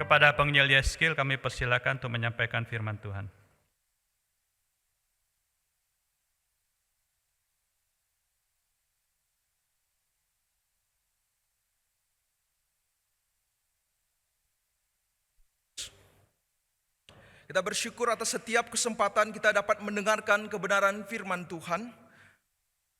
Kepada penginjil Yeskil kami persilakan untuk menyampaikan firman Tuhan. Kita bersyukur atas setiap kesempatan kita dapat mendengarkan kebenaran firman Tuhan.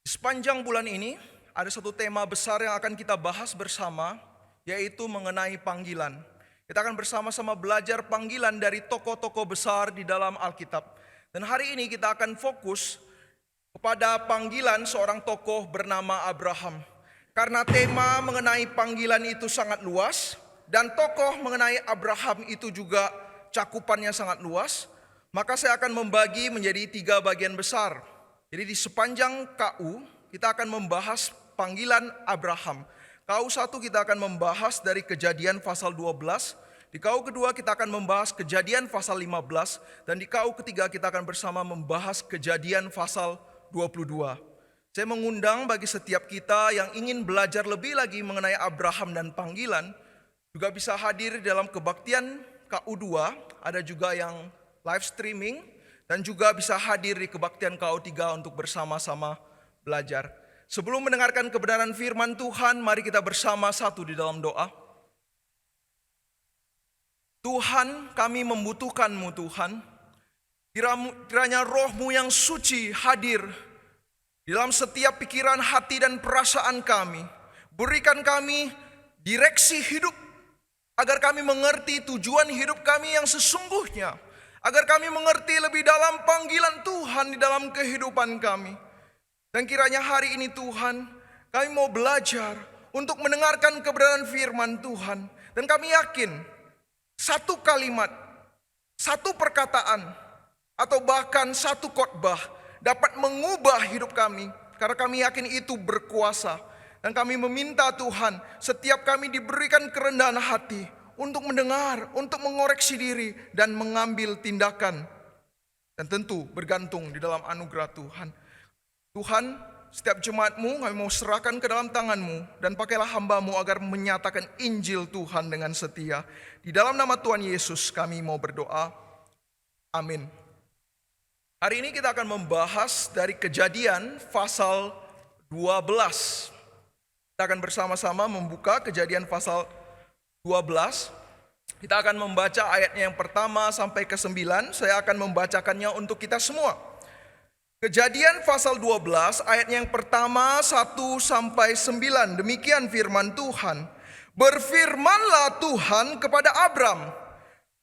Sepanjang bulan ini ada satu tema besar yang akan kita bahas bersama, yaitu mengenai panggilan. Kita akan bersama-sama belajar panggilan dari tokoh-tokoh besar di dalam Alkitab. Dan hari ini kita akan fokus kepada panggilan seorang tokoh bernama Abraham. Karena tema mengenai panggilan itu sangat luas, dan tokoh mengenai Abraham itu juga cakupannya sangat luas, maka saya akan membagi menjadi 3 bagian besar. Jadi di sepanjang KU kita akan membahas panggilan Abraham. KU 1 kita akan membahas dari Kejadian pasal 12, di KU kedua kita akan membahas Kejadian pasal 15, dan di KU ketiga kita akan bersama membahas Kejadian pasal 22. Saya mengundang bagi setiap kita yang ingin belajar lebih lagi mengenai Abraham dan panggilan, juga bisa hadir dalam kebaktian KU2, ada juga yang live streaming, dan juga bisa hadir di kebaktian KU3 untuk bersama-sama belajar. Sebelum mendengarkan kebenaran firman Tuhan, mari kita bersama satu di dalam doa. Tuhan, kami membutuhkan-Mu Tuhan. Kiranya Roh-Mu yang suci hadir di dalam setiap pikiran, hati, dan perasaan kami. Berikan kami direksi hidup, agar kami mengerti tujuan hidup kami yang sesungguhnya, agar kami mengerti lebih dalam panggilan Tuhan di dalam kehidupan kami. Dan kiranya hari ini Tuhan, kami mau belajar untuk mendengarkan kebenaran firman Tuhan. Dan kami yakin, satu kalimat, satu perkataan, atau bahkan satu khotbah dapat mengubah hidup kami, karena kami yakin itu berkuasa. Dan kami meminta Tuhan, setiap kami diberikan kerendahan hati untuk mendengar, untuk mengoreksi diri, dan mengambil tindakan. Dan tentu bergantung di dalam anugerah Tuhan. Tuhan, setiap jemaat-Mu kami mau serahkan ke dalam tangan-Mu, dan pakailah hamba-Mu agar menyatakan Injil Tuhan dengan setia. Di dalam nama Tuhan Yesus kami mau berdoa. Amin. Hari ini kita akan membahas dari Kejadian pasal 12. Kita akan bersama-sama membuka Kejadian pasal 12. Kita akan membaca ayatnya yang pertama sampai ke-9. Saya akan membacakannya untuk kita semua. Kejadian pasal 12 ayatnya yang pertama 1 sampai 9. Demikian firman Tuhan. Berfirmanlah Tuhan kepada Abram,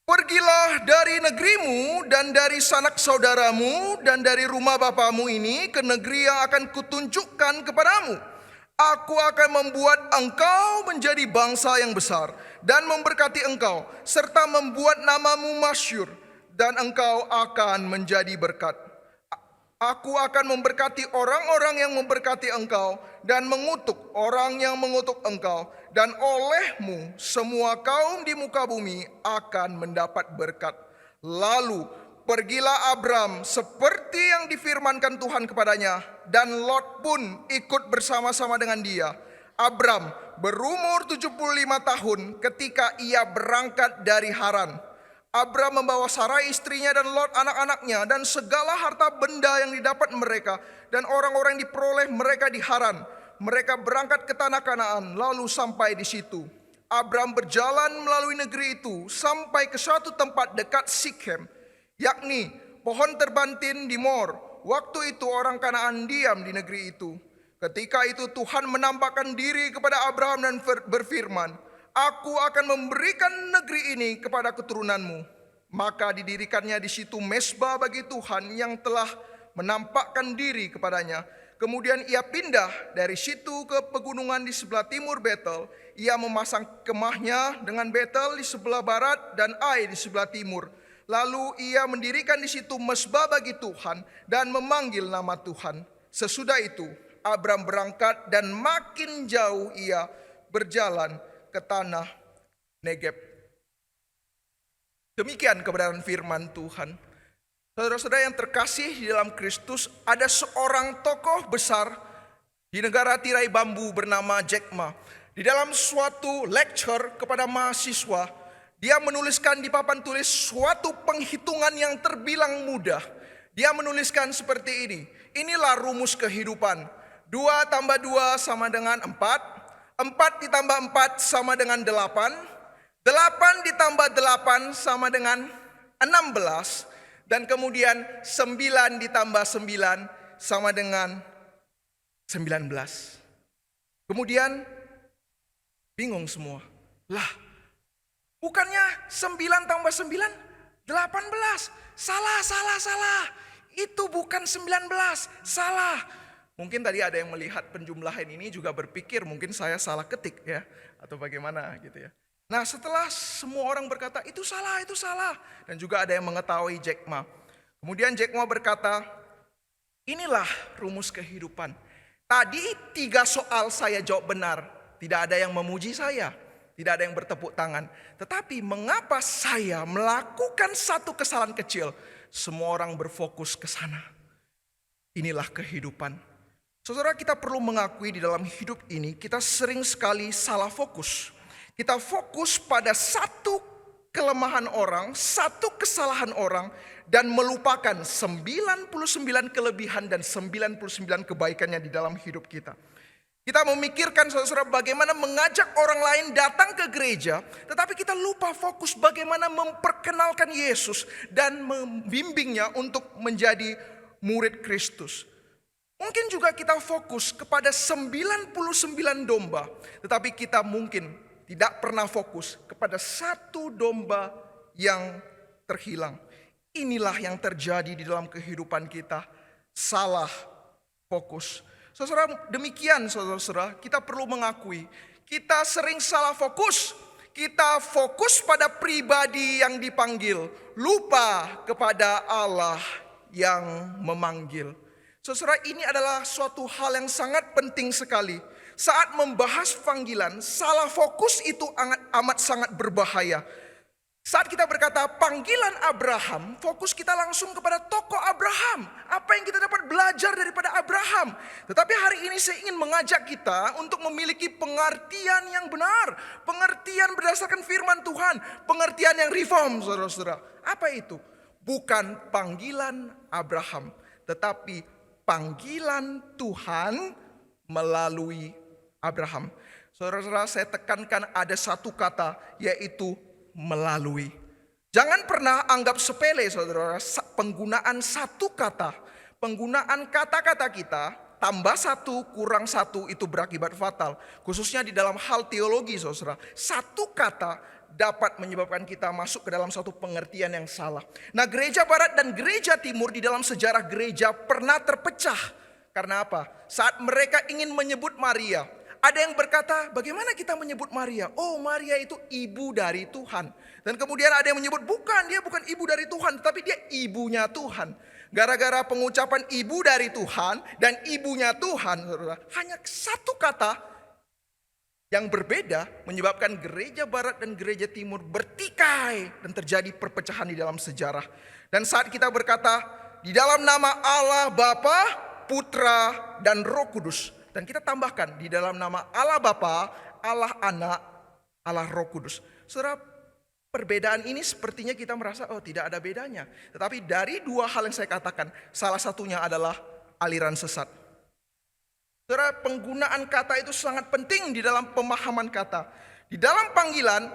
pergilah dari negerimu dan dari sanak saudaramu dan dari rumah bapamu ini ke negeri yang akan kutunjukkan kepadamu. Aku akan membuat engkau menjadi bangsa yang besar dan memberkati engkau, serta membuat namamu masyhur, dan engkau akan menjadi berkat. Aku akan memberkati orang-orang yang memberkati engkau, dan mengutuk orang yang mengutuk engkau, dan olehmu semua kaum di muka bumi akan mendapat berkat. Lalu pergilah Abram seperti yang difirmankan Tuhan kepadanya, dan Lot pun ikut bersama-sama dengan dia. Abram berumur 75 tahun ketika ia berangkat dari Haran. Abram membawa Sarai istrinya dan Lot anak-anaknya dan segala harta benda yang didapat mereka dan orang-orang yang diperoleh mereka di Haran. Mereka berangkat ke tanah Kanaan lalu sampai di situ. Abram berjalan melalui negeri itu sampai ke suatu tempat dekat Sikhem, yakni pohon terbantin di Mor. Waktu itu orang Kanaan diam di negeri itu. Ketika itu Tuhan menampakkan diri kepada Abraham dan berfirman, Aku akan memberikan negeri ini kepada keturunanmu. Maka didirikannya di situ mezbah bagi Tuhan yang telah menampakkan diri kepadanya. Kemudian ia pindah dari situ ke pegunungan di sebelah timur Betel. Ia memasang kemahnya dengan Betel di sebelah barat dan Ai di sebelah timur. Lalu ia mendirikan di situ mezbah bagi Tuhan dan memanggil nama Tuhan. Sesudah itu Abram berangkat dan makin jauh ia berjalan ke tanah Negeb. Demikian kebenaran firman Tuhan. Saudara-saudara yang terkasih di dalam Kristus, ada seorang tokoh besar di negara tirai bambu bernama Jack Ma. Di dalam suatu lecture kepada mahasiswa, Dia menuliskan di papan tulis suatu penghitungan yang terbilang mudah. Dia menuliskan seperti ini. Inilah rumus kehidupan. 2 tambah 2 sama dengan 4. 4 ditambah 4 sama dengan 8. 8 ditambah 8 sama dengan 16. Dan kemudian 9 ditambah 9 sama dengan 19. Kemudian bingung semua. Lah, bukannya 9 tambah 9, 18. Salah. Itu bukan 19, salah. Mungkin tadi ada yang melihat penjumlahan ini juga berpikir mungkin saya salah ketik ya. Atau bagaimana gitu ya. Nah setelah semua orang berkata itu salah. Dan juga ada yang mengetahui Jack Ma. Kemudian Jack Ma berkata, inilah rumus kehidupan. Tadi 3 soal saya jawab benar. Tidak ada yang memuji saya. Tidak ada yang bertepuk tangan. Tetapi mengapa saya melakukan satu kesalahan kecil? Semua orang berfokus ke sana. Inilah kehidupan. Saudara, kita perlu mengakui di dalam hidup ini kita sering sekali salah fokus. Kita fokus pada satu kelemahan orang, satu kesalahan orang, dan melupakan 99 kelebihan dan 99 kebaikannya di dalam hidup kita. Kita memikirkan saudara bagaimana mengajak orang lain datang ke gereja, tetapi kita lupa fokus bagaimana memperkenalkan Yesus dan membimbingnya untuk menjadi murid Kristus. Mungkin juga kita fokus kepada 99 domba, tetapi kita mungkin tidak pernah fokus kepada satu domba yang terhilang. Inilah yang terjadi di dalam kehidupan kita, salah fokus. Saudara, demikian saudara-saudara, kita perlu mengakui kita sering salah fokus. Kita fokus pada pribadi yang dipanggil, lupa kepada Allah yang memanggil. Saudara, ini adalah suatu hal yang sangat penting sekali. Saat membahas panggilan, salah fokus itu amat sangat berbahaya. Saat kita berkata panggilan Abraham, fokus kita langsung kepada tokoh Abraham. Apa yang kita dapat belajar daripada Abraham. Tetapi hari ini saya ingin mengajak kita untuk memiliki pengertian yang benar. Pengertian berdasarkan firman Tuhan. Pengertian yang reform, saudara-saudara. Apa itu? Bukan panggilan Abraham, tetapi panggilan Tuhan melalui Abraham. Saudara-saudara, saya tekankan ada satu kata, yaitu melalui. Jangan pernah anggap sepele saudara penggunaan satu kata. Penggunaan kata-kata kita tambah satu kurang satu itu berakibat fatal. Khususnya di dalam hal teologi saudara. Satu kata dapat menyebabkan kita masuk ke dalam satu pengertian yang salah. Nah, gereja barat dan gereja timur di dalam sejarah gereja pernah terpecah. Karena apa? Saat mereka ingin menyebut Maria, ada yang berkata, bagaimana kita menyebut Maria? Oh, Maria itu ibu dari Tuhan. Dan kemudian ada yang menyebut, bukan, dia bukan ibu dari Tuhan, tapi dia ibunya Tuhan. Gara-gara pengucapan ibu dari Tuhan dan ibunya Tuhan, hanya satu kata yang berbeda menyebabkan gereja barat dan gereja timur bertikai dan terjadi perpecahan di dalam sejarah. Dan saat kita berkata, di dalam nama Allah Bapa, Putra, dan Roh Kudus. Dan kita tambahkan di dalam nama Allah Bapa, Allah Anak, Allah Roh Kudus. Saudara, perbedaan ini sepertinya kita merasa tidak ada bedanya. Tetapi dari dua hal yang saya katakan, salah satunya adalah aliran sesat. Saudara, penggunaan kata itu sangat penting di dalam pemahaman kata. Di dalam panggilan,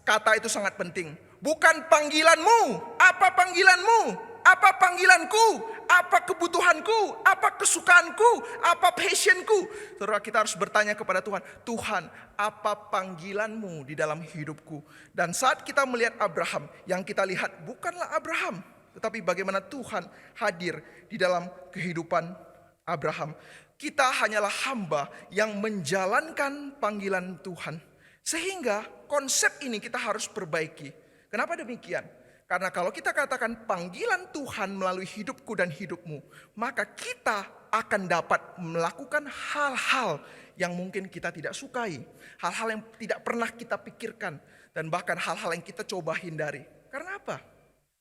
kata itu sangat penting. Bukan panggilanmu, apa panggilanmu? Apa panggilanku? Apa kebutuhanku? Apa kesukaanku? Apa passionku? Saudara, kita harus bertanya kepada Tuhan. Tuhan, apa panggilanmu di dalam hidupku? Dan saat kita melihat Abraham, yang kita lihat bukanlah Abraham, tetapi bagaimana Tuhan hadir di dalam kehidupan Abraham. Kita hanyalah hamba yang menjalankan panggilan Tuhan. Sehingga konsep ini kita harus perbaiki. Kenapa demikian? Karena kalau kita katakan panggilan Tuhan melalui hidupku dan hidupmu, maka kita akan dapat melakukan hal-hal yang mungkin kita tidak sukai. Hal-hal yang tidak pernah kita pikirkan. Dan bahkan hal-hal yang kita coba hindari. Karena apa?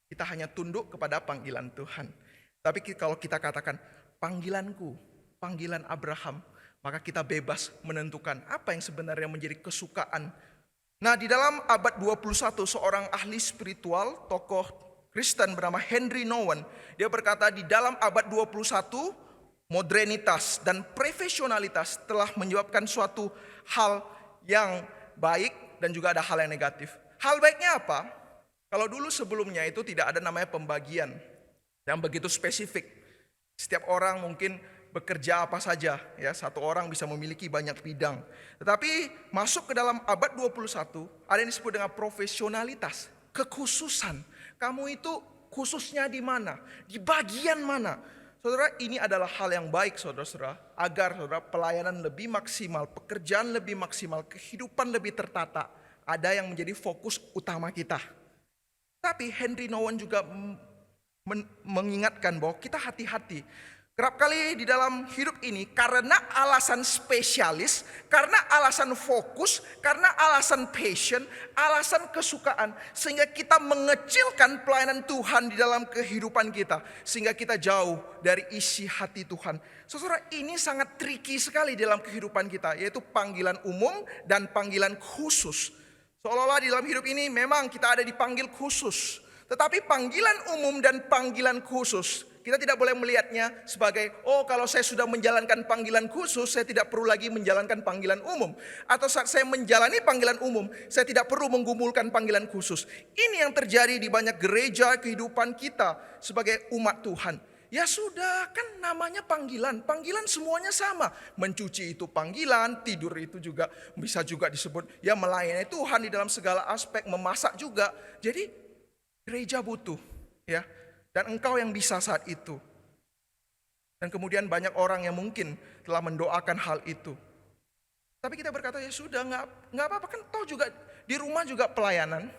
Kita hanya tunduk kepada panggilan Tuhan. Tapi kalau kita katakan panggilanku, panggilan Abraham, maka kita bebas menentukan apa yang sebenarnya menjadi kesukaan Nah, di dalam abad 21 seorang ahli spiritual, tokoh Kristen bernama Henry Nouwen, dia berkata di dalam abad 21 modernitas dan profesionalitas telah menyebabkan suatu hal yang baik dan juga ada hal yang negatif. Hal baiknya apa? Kalau dulu sebelumnya itu tidak ada namanya pembagian yang begitu spesifik. Setiap orang mungkin bekerja apa saja, ya, satu orang bisa memiliki banyak bidang. Tetapi masuk ke dalam abad 21 ada yang disebut dengan profesionalitas, kekhususan. Kamu itu khususnya di mana? Di bagian mana? Saudara, ini adalah hal yang baik saudara-saudara, agar saudara pelayanan lebih maksimal, pekerjaan lebih maksimal, kehidupan lebih tertata, ada yang menjadi fokus utama kita. Tapi Henry Nouwen juga mengingatkan bahwa kita hati-hati. Kerap kali di dalam hidup ini karena alasan spesialis, karena alasan fokus, karena alasan passion, alasan kesukaan, sehingga kita mengecilkan pelayanan Tuhan di dalam kehidupan kita, sehingga kita jauh dari isi hati Tuhan. Saudara, ini sangat tricky sekali dalam kehidupan kita, yaitu panggilan umum dan panggilan khusus. Seolah-olah di dalam hidup ini memang kita ada dipanggil khusus, tetapi panggilan umum dan panggilan khusus kita tidak boleh melihatnya sebagai, oh kalau saya sudah menjalankan panggilan khusus, saya tidak perlu lagi menjalankan panggilan umum. Atau saat saya menjalani panggilan umum, saya tidak perlu menggumulkan panggilan khusus. Ini yang terjadi di banyak gereja kehidupan kita sebagai umat Tuhan. Ya sudah, kan namanya panggilan. Panggilan semuanya sama. Mencuci itu panggilan, tidur itu juga bisa juga disebut ya melayani Tuhan di dalam segala aspek, memasak juga. Jadi gereja butuh, ya. Dan engkau yang bisa saat itu. Dan kemudian banyak orang yang mungkin telah mendoakan hal itu. Tapi kita berkata ya sudah, nggak apa-apa, kan toh juga di rumah juga pelayanan,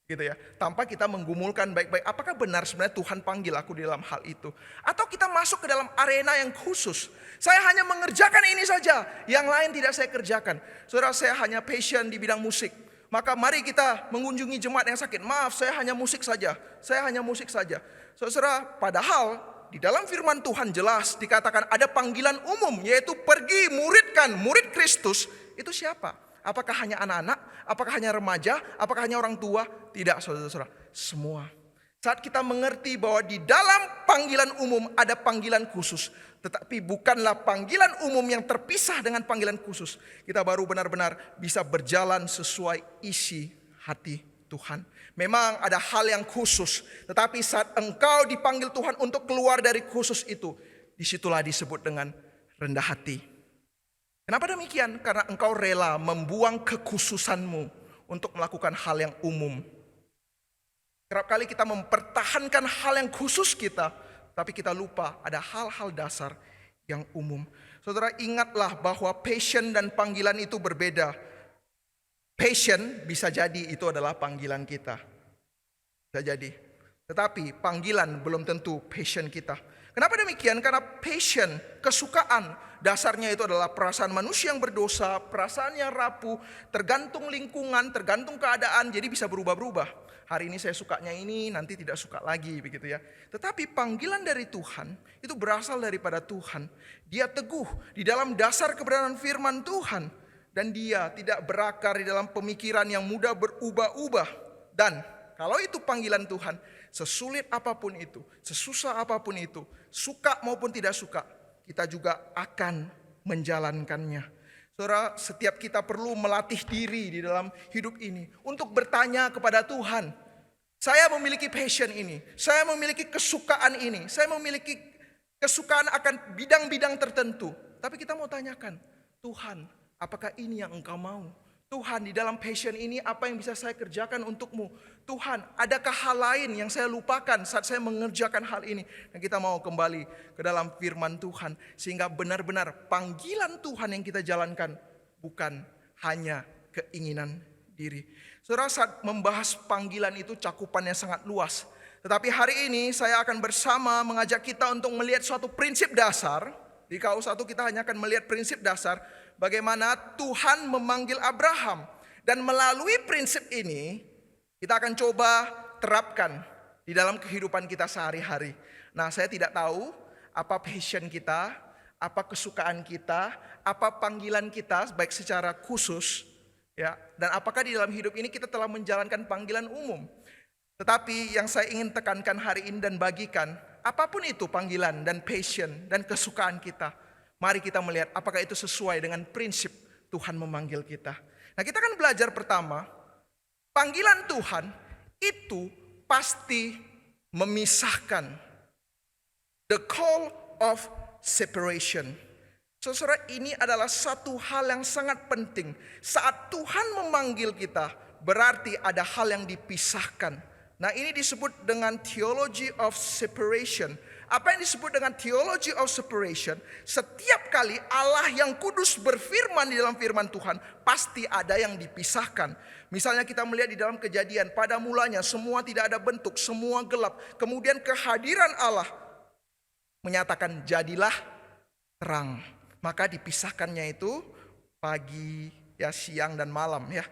gitu ya. Tanpa kita menggumulkan baik-baik. Apakah benar sebenarnya Tuhan panggil aku di dalam hal itu? Atau kita masuk ke dalam arena yang khusus. Saya hanya mengerjakan ini saja, yang lain tidak saya kerjakan. Saudara, saya hanya passion di bidang musik. Maka mari kita mengunjungi jemaat yang sakit. Maaf, saya hanya musik saja. Saya hanya musik saja. Saudara, padahal di dalam firman Tuhan jelas dikatakan ada panggilan umum, yaitu pergi muridkan, murid Kristus. Itu siapa? Apakah hanya anak-anak? Apakah hanya remaja? Apakah hanya orang tua? Tidak, saudara-saudara. Semua. Saat kita mengerti bahwa di dalam panggilan umum ada panggilan khusus, tetapi bukanlah panggilan umum yang terpisah dengan panggilan khusus, kita baru benar-benar bisa berjalan sesuai isi hati Tuhan. Memang ada hal yang khusus, tetapi saat engkau dipanggil Tuhan untuk keluar dari khusus itu, disitulah disebut dengan rendah hati. Kenapa demikian? Karena engkau rela membuang kekhususanmu untuk melakukan hal yang umum. Kerap kali kita mempertahankan hal yang khusus kita, tapi kita lupa ada hal-hal dasar yang umum. Saudara, ingatlah bahwa passion dan panggilan itu berbeda. Passion bisa jadi itu adalah panggilan kita. Bisa jadi. Tetapi panggilan belum tentu passion kita. Kenapa demikian? Karena passion, kesukaan, dasarnya itu adalah perasaan manusia yang berdosa, perasaan yang rapuh, tergantung lingkungan, tergantung keadaan, jadi bisa berubah-berubah. Hari ini saya sukanya ini, nanti tidak suka lagi, begitu ya. Tetapi panggilan dari Tuhan itu berasal daripada Tuhan. Dia teguh di dalam dasar kebenaran firman Tuhan. Dan dia tidak berakar di dalam pemikiran yang mudah berubah-ubah. Dan kalau itu panggilan Tuhan, sesulit apapun itu, sesusah apapun itu, suka maupun tidak suka, kita juga akan menjalankannya. Saudara, setiap kita perlu melatih diri di dalam hidup ini untuk bertanya kepada Tuhan. Saya memiliki passion ini, saya memiliki kesukaan ini, saya memiliki kesukaan akan bidang-bidang tertentu. Tapi kita mau tanyakan, Tuhan, apakah ini yang engkau mau? Tuhan, di dalam passion ini apa yang bisa saya kerjakan untukmu? Tuhan, adakah hal lain yang saya lupakan saat saya mengerjakan hal ini? Dan kita mau kembali ke dalam firman Tuhan, sehingga benar-benar panggilan Tuhan yang kita jalankan bukan hanya keinginan diri. Saudara, saat membahas panggilan itu cakupannya sangat luas. Tetapi hari ini saya akan bersama mengajak kita untuk melihat suatu prinsip dasar. Di KU1 kita hanya akan melihat prinsip dasar bagaimana Tuhan memanggil Abraham. Dan melalui prinsip ini kita akan coba terapkan di dalam kehidupan kita sehari-hari. Nah, saya tidak tahu apa passion kita, apa kesukaan kita, apa panggilan kita baik secara khusus Ya, dan apakah di dalam hidup ini kita telah menjalankan panggilan umum? Tetapi yang saya ingin tekankan hari ini dan bagikan, apapun itu panggilan dan passion dan kesukaan kita, mari kita melihat apakah itu sesuai dengan prinsip Tuhan memanggil kita. Nah, kita akan belajar pertama, panggilan Tuhan itu pasti memisahkan. The call of separation. Saudara, ini adalah satu hal yang sangat penting. Saat Tuhan memanggil kita, berarti ada hal yang dipisahkan. Nah, ini disebut dengan theology of separation. Apa yang disebut dengan theology of separation? Setiap kali Allah yang kudus berfirman di dalam firman Tuhan, pasti ada yang dipisahkan. Misalnya kita melihat di dalam Kejadian, pada mulanya semua tidak ada bentuk, semua gelap. Kemudian kehadiran Allah menyatakan jadilah terang. Maka dipisahkannya itu pagi, ya, siang dan malam, ya.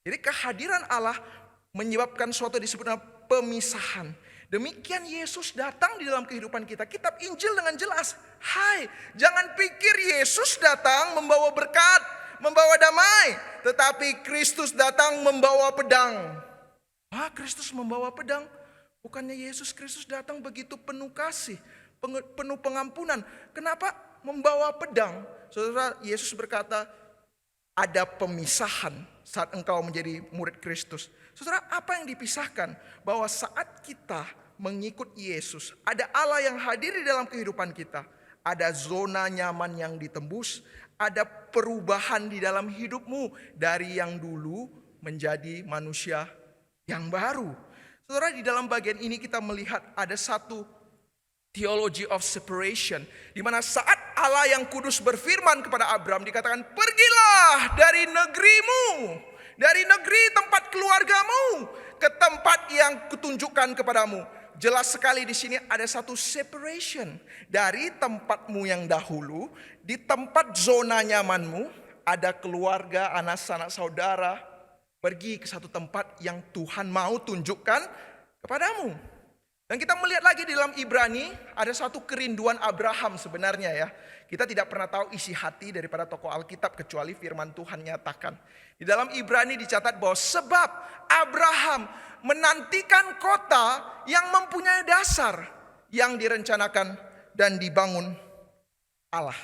Jadi kehadiran Allah menyebabkan suatu disebut dengan pemisahan. Demikian Yesus datang di dalam kehidupan kita. Kitab Injil dengan jelas. Hai, jangan pikir Yesus datang membawa berkat, membawa damai. Tetapi Kristus datang membawa pedang. Kristus membawa pedang? Bukannya Yesus Kristus datang begitu penuh kasih, penuh pengampunan. Kenapa membawa pedang? Saudara, Yesus berkata, ada pemisahan saat engkau menjadi murid Kristus. Saudara, apa yang dipisahkan? Bahwa saat kita mengikut Yesus, ada Allah yang hadir di dalam kehidupan kita. Ada zona nyaman yang ditembus, ada perubahan di dalam hidupmu dari yang dulu menjadi manusia yang baru. Saudara, di dalam bagian ini kita melihat ada satu theology of separation, di mana saat Allah yang kudus berfirman kepada Abraham, dikatakan, pergilah dari negerimu, dari negeri tempat keluargamu, ke tempat yang kutunjukkan kepadamu. Jelas sekali di sini ada satu separation dari tempatmu yang dahulu, di tempat zona nyamanmu, ada keluarga, anak sanak saudara, pergi ke satu tempat yang Tuhan mau tunjukkan kepadamu. Dan kita melihat lagi di dalam Ibrani, ada satu kerinduan Abraham sebenarnya, ya. Kita tidak pernah tahu isi hati daripada tokoh Alkitab kecuali firman Tuhan nyatakan. Di dalam Ibrani dicatat bahwa sebab Abraham menantikan kota yang mempunyai dasar yang direncanakan dan dibangun Allah.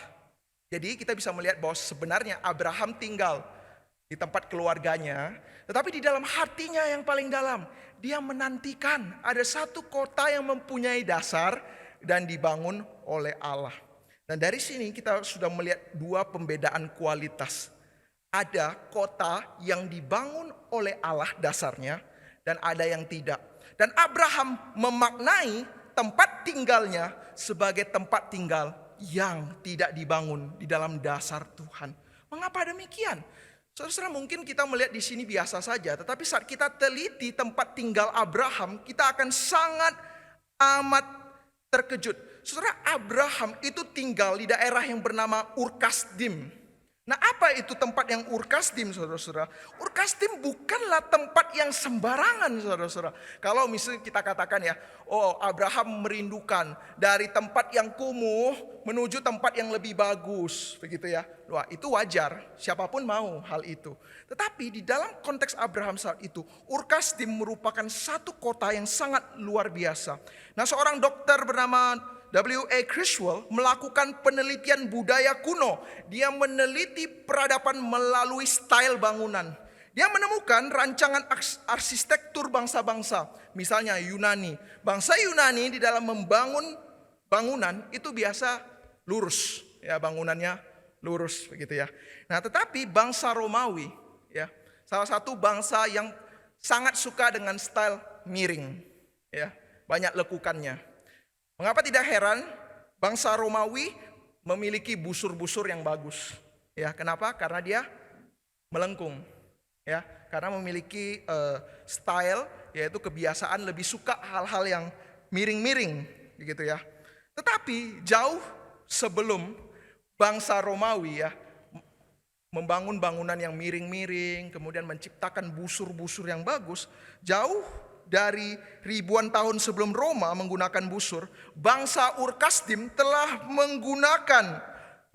Jadi kita bisa melihat bahwa sebenarnya Abraham tinggal di tempat keluarganya, tetapi di dalam hatinya yang paling dalam, dia menantikan ada satu kota yang mempunyai dasar dan dibangun oleh Allah. Dan dari sini kita sudah melihat dua pembedaan kualitas. Ada kota yang dibangun oleh Allah dasarnya, dan ada yang tidak. Dan Abraham memaknai tempat tinggalnya sebagai tempat tinggal yang tidak dibangun di dalam dasar Tuhan. Mengapa demikian? Saudara, mungkin kita melihat di sini biasa saja, tetapi saat kita teliti tempat tinggal Abraham, kita akan sangat amat terkejut. Saudara, Abraham itu tinggal di daerah yang bernama Ur-Kasdim. Nah, apa itu tempat yang Ur-Kasdim, saudara-saudara? Ur-Kasdim bukanlah tempat yang sembarangan, saudara-saudara. Kalau misalnya kita katakan, ya, oh, Abraham merindukan dari tempat yang kumuh menuju tempat yang lebih bagus, begitu ya. Wah, itu wajar, siapapun mau hal itu. Tetapi di dalam konteks Abraham saat itu, Ur-Kasdim merupakan satu kota yang sangat luar biasa. Nah, seorang dokter bernama W.A. Criswell melakukan penelitian budaya kuno. Dia meneliti peradaban melalui style bangunan. Dia menemukan rancangan arsitektur bangsa-bangsa. Misalnya Yunani. Bangsa Yunani di dalam membangun bangunan itu biasa lurus. Ya, bangunannya lurus begitu ya. Nah, tetapi bangsa Romawi, ya, salah satu bangsa yang sangat suka dengan style miring. Ya, banyak lekukannya. Mengapa tidak heran bangsa Romawi memiliki busur-busur yang bagus? Ya, kenapa? Karena dia melengkung. Ya, karena memiliki style, yaitu kebiasaan lebih suka hal-hal yang miring-miring, begitu ya. Tetapi jauh sebelum bangsa Romawi, ya, membangun bangunan yang miring-miring, kemudian menciptakan busur-busur yang bagus, jauh dari ribuan tahun sebelum Roma menggunakan busur, bangsa Ur-Kasdim telah menggunakan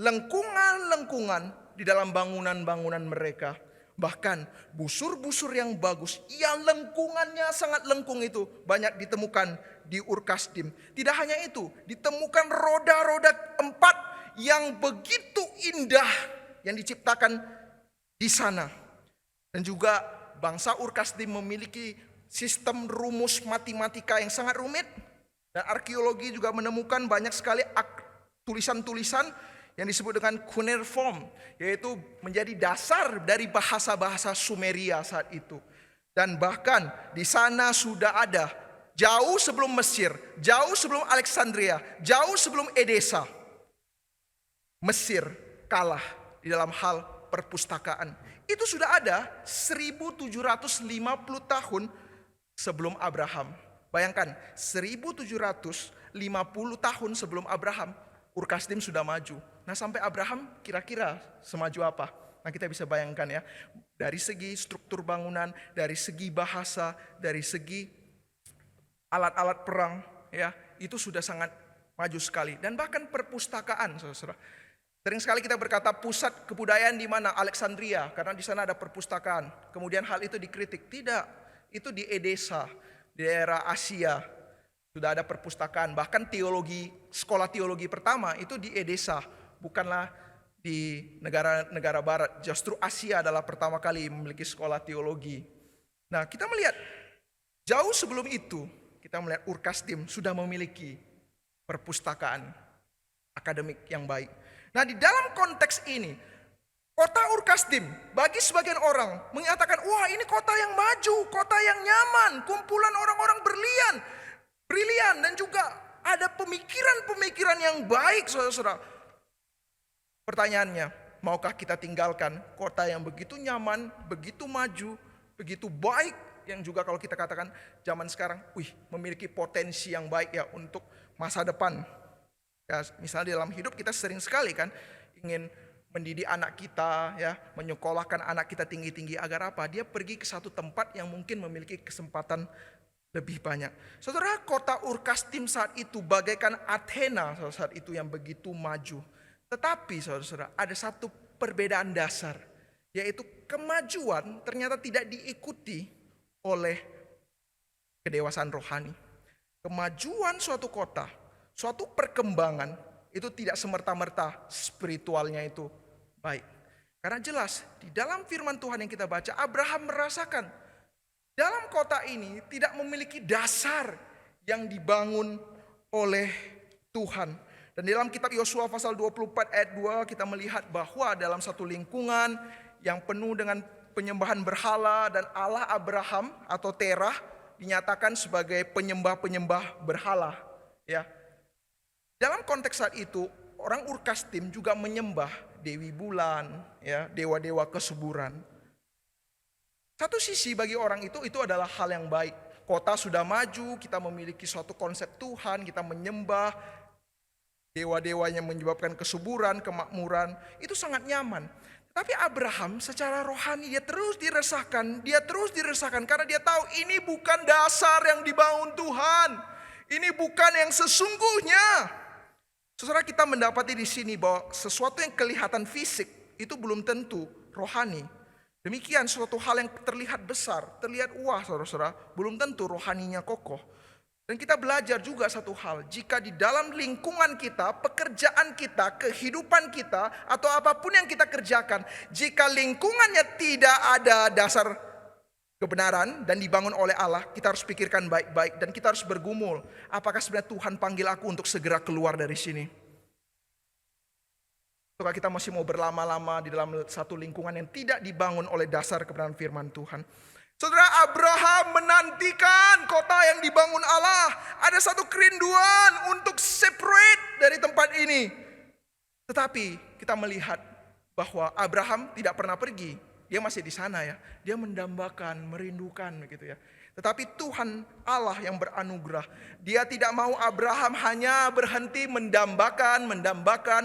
lengkungan-lengkungan di dalam bangunan-bangunan mereka. Bahkan busur-busur yang bagus, yang lengkungannya sangat lengkung itu banyak ditemukan di Ur Kasdim. Tidak hanya itu, ditemukan roda-roda 4 yang begitu indah yang diciptakan di sana. Dan juga bangsa Ur Kasdim memiliki sistem rumus matematika yang sangat rumit. Dan arkeologi juga menemukan banyak sekali tulisan-tulisan yang disebut dengan cuneiform, yaitu menjadi dasar dari bahasa-bahasa Sumeria saat itu. Dan bahkan di sana sudah ada jauh sebelum Mesir, jauh sebelum Alexandria, jauh sebelum Edesa. Mesir kalah di dalam hal perpustakaan. Itu sudah ada 1750 tahun sebelum Abraham. Bayangkan 1750 tahun sebelum Abraham, Ur Kasdim sudah maju. Nah, sampai Abraham kira-kira semaju apa? Nah, kita bisa bayangkan ya. Dari segi struktur bangunan, dari segi bahasa, dari segi alat-alat perang, ya, itu sudah sangat maju sekali. Dan bahkan perpustakaan, saudara. Sering sekali kita berkata pusat kebudayaan di mana? Alexandria, karena di sana ada perpustakaan. Kemudian hal itu dikritik. Tidak, itu di Edesa, di daerah Asia. Sudah ada perpustakaan, bahkan sekolah teologi pertama itu di Edesa, bukanlah di negara-negara barat. Justru Asia adalah pertama kali memiliki sekolah teologi. Nah, kita melihat jauh sebelum itu, kita melihat Ur Kasdim sudah memiliki perpustakaan akademik yang baik. Nah, di dalam konteks ini, kota Ur Kasdim bagi sebagian orang mengatakan, wah, ini kota yang maju, kota yang nyaman, kumpulan orang-orang brilian, dan juga ada pemikiran-pemikiran yang baik, saudara-saudara. Pertanyaannya, maukah kita tinggalkan kota yang begitu nyaman, begitu maju, begitu baik, yang juga kalau kita katakan zaman sekarang, memiliki potensi yang baik ya untuk masa depan. Ya, misalnya dalam hidup kita sering sekali kan ingin mendidik anak kita, ya, menyekolahkan anak kita tinggi-tinggi agar apa? Dia pergi ke satu tempat yang mungkin memiliki kesempatan lebih banyak. Saudara, kota Ur Kasdim saat itu bagaikan Athena saat itu yang begitu maju. Tetapi saudara-saudara, ada satu perbedaan dasar, yaitu kemajuan ternyata tidak diikuti oleh kedewasaan rohani. Kemajuan suatu kota, suatu perkembangan itu tidak semerta-merta spiritualnya itu baik. Karena jelas di dalam firman Tuhan yang kita baca, Abraham merasakan dalam kota ini tidak memiliki dasar yang dibangun oleh Tuhan. Dan dalam kitab Yosua pasal 24 ayat 2 kita melihat bahwa dalam satu lingkungan yang penuh dengan penyembahan berhala dan Allah Abraham atau Terah dinyatakan sebagai penyembah-penyembah berhala. Ya. Dalam konteks saat itu orang Ur Kasdim juga menyembah Dewi Bulan, ya, dewa-dewa kesuburan. Satu sisi bagi orang itu adalah hal yang baik. Kota sudah maju, kita memiliki suatu konsep Tuhan, kita menyembah dewa-dewa yang menyebabkan kesuburan, kemakmuran, itu sangat nyaman. Tapi Abraham secara rohani dia terus diresahkan karena dia tahu ini bukan dasar yang dibangun Tuhan. Ini bukan yang sesungguhnya. Saudara, kita mendapati di sini bahwa sesuatu yang kelihatan fisik itu belum tentu rohani. Demikian suatu hal yang terlihat besar, terlihat wah saudara-saudara, belum tentu rohaninya kokoh. Dan kita belajar juga satu hal, jika di dalam lingkungan kita, pekerjaan kita, kehidupan kita, atau apapun yang kita kerjakan, jika lingkungannya tidak ada dasar kebenaran dan dibangun oleh Allah, kita harus pikirkan baik-baik dan kita harus bergumul. Apakah sebenarnya Tuhan panggil aku untuk segera keluar dari sini? Apakah kita masih mau berlama-lama di dalam satu lingkungan yang tidak dibangun oleh dasar kebenaran firman Tuhan? Saudara, Abraham menantikan kota yang dibangun Allah. Ada satu kerinduan untuk separate dari tempat ini. Tetapi kita melihat bahwa Abraham tidak pernah pergi. Dia masih di sana ya. Dia mendambakan, merindukan begitu ya. Tetapi Tuhan Allah yang beranugerah. Dia tidak mau Abraham hanya berhenti mendambakan,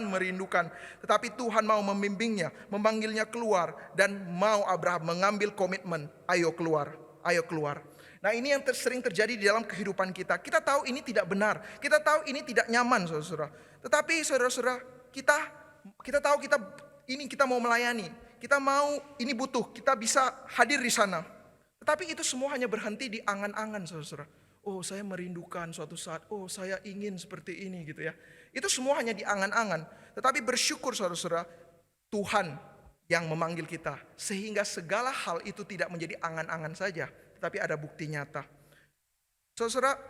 merindukan. Tetapi Tuhan mau membimbingnya, memanggilnya keluar. Dan mau Abraham mengambil komitmen, ayo keluar. Nah, ini yang sering terjadi di dalam kehidupan kita. Kita tahu ini tidak benar. Kita tahu ini tidak nyaman, saudara-saudara. Tetapi saudara-saudara, kita tahu kita mau melayani. kita mau, ini butuh, kita bisa hadir di sana. Tetapi itu semua hanya berhenti di angan-angan, saudara-saudara. Oh, saya merindukan suatu saat, oh saya ingin seperti ini gitu ya. Itu semua hanya di angan-angan. Tetapi bersyukur saudara-saudara, Tuhan yang memanggil kita. Sehingga segala hal itu tidak menjadi angan-angan saja, tetapi ada bukti nyata. Saudara-saudara,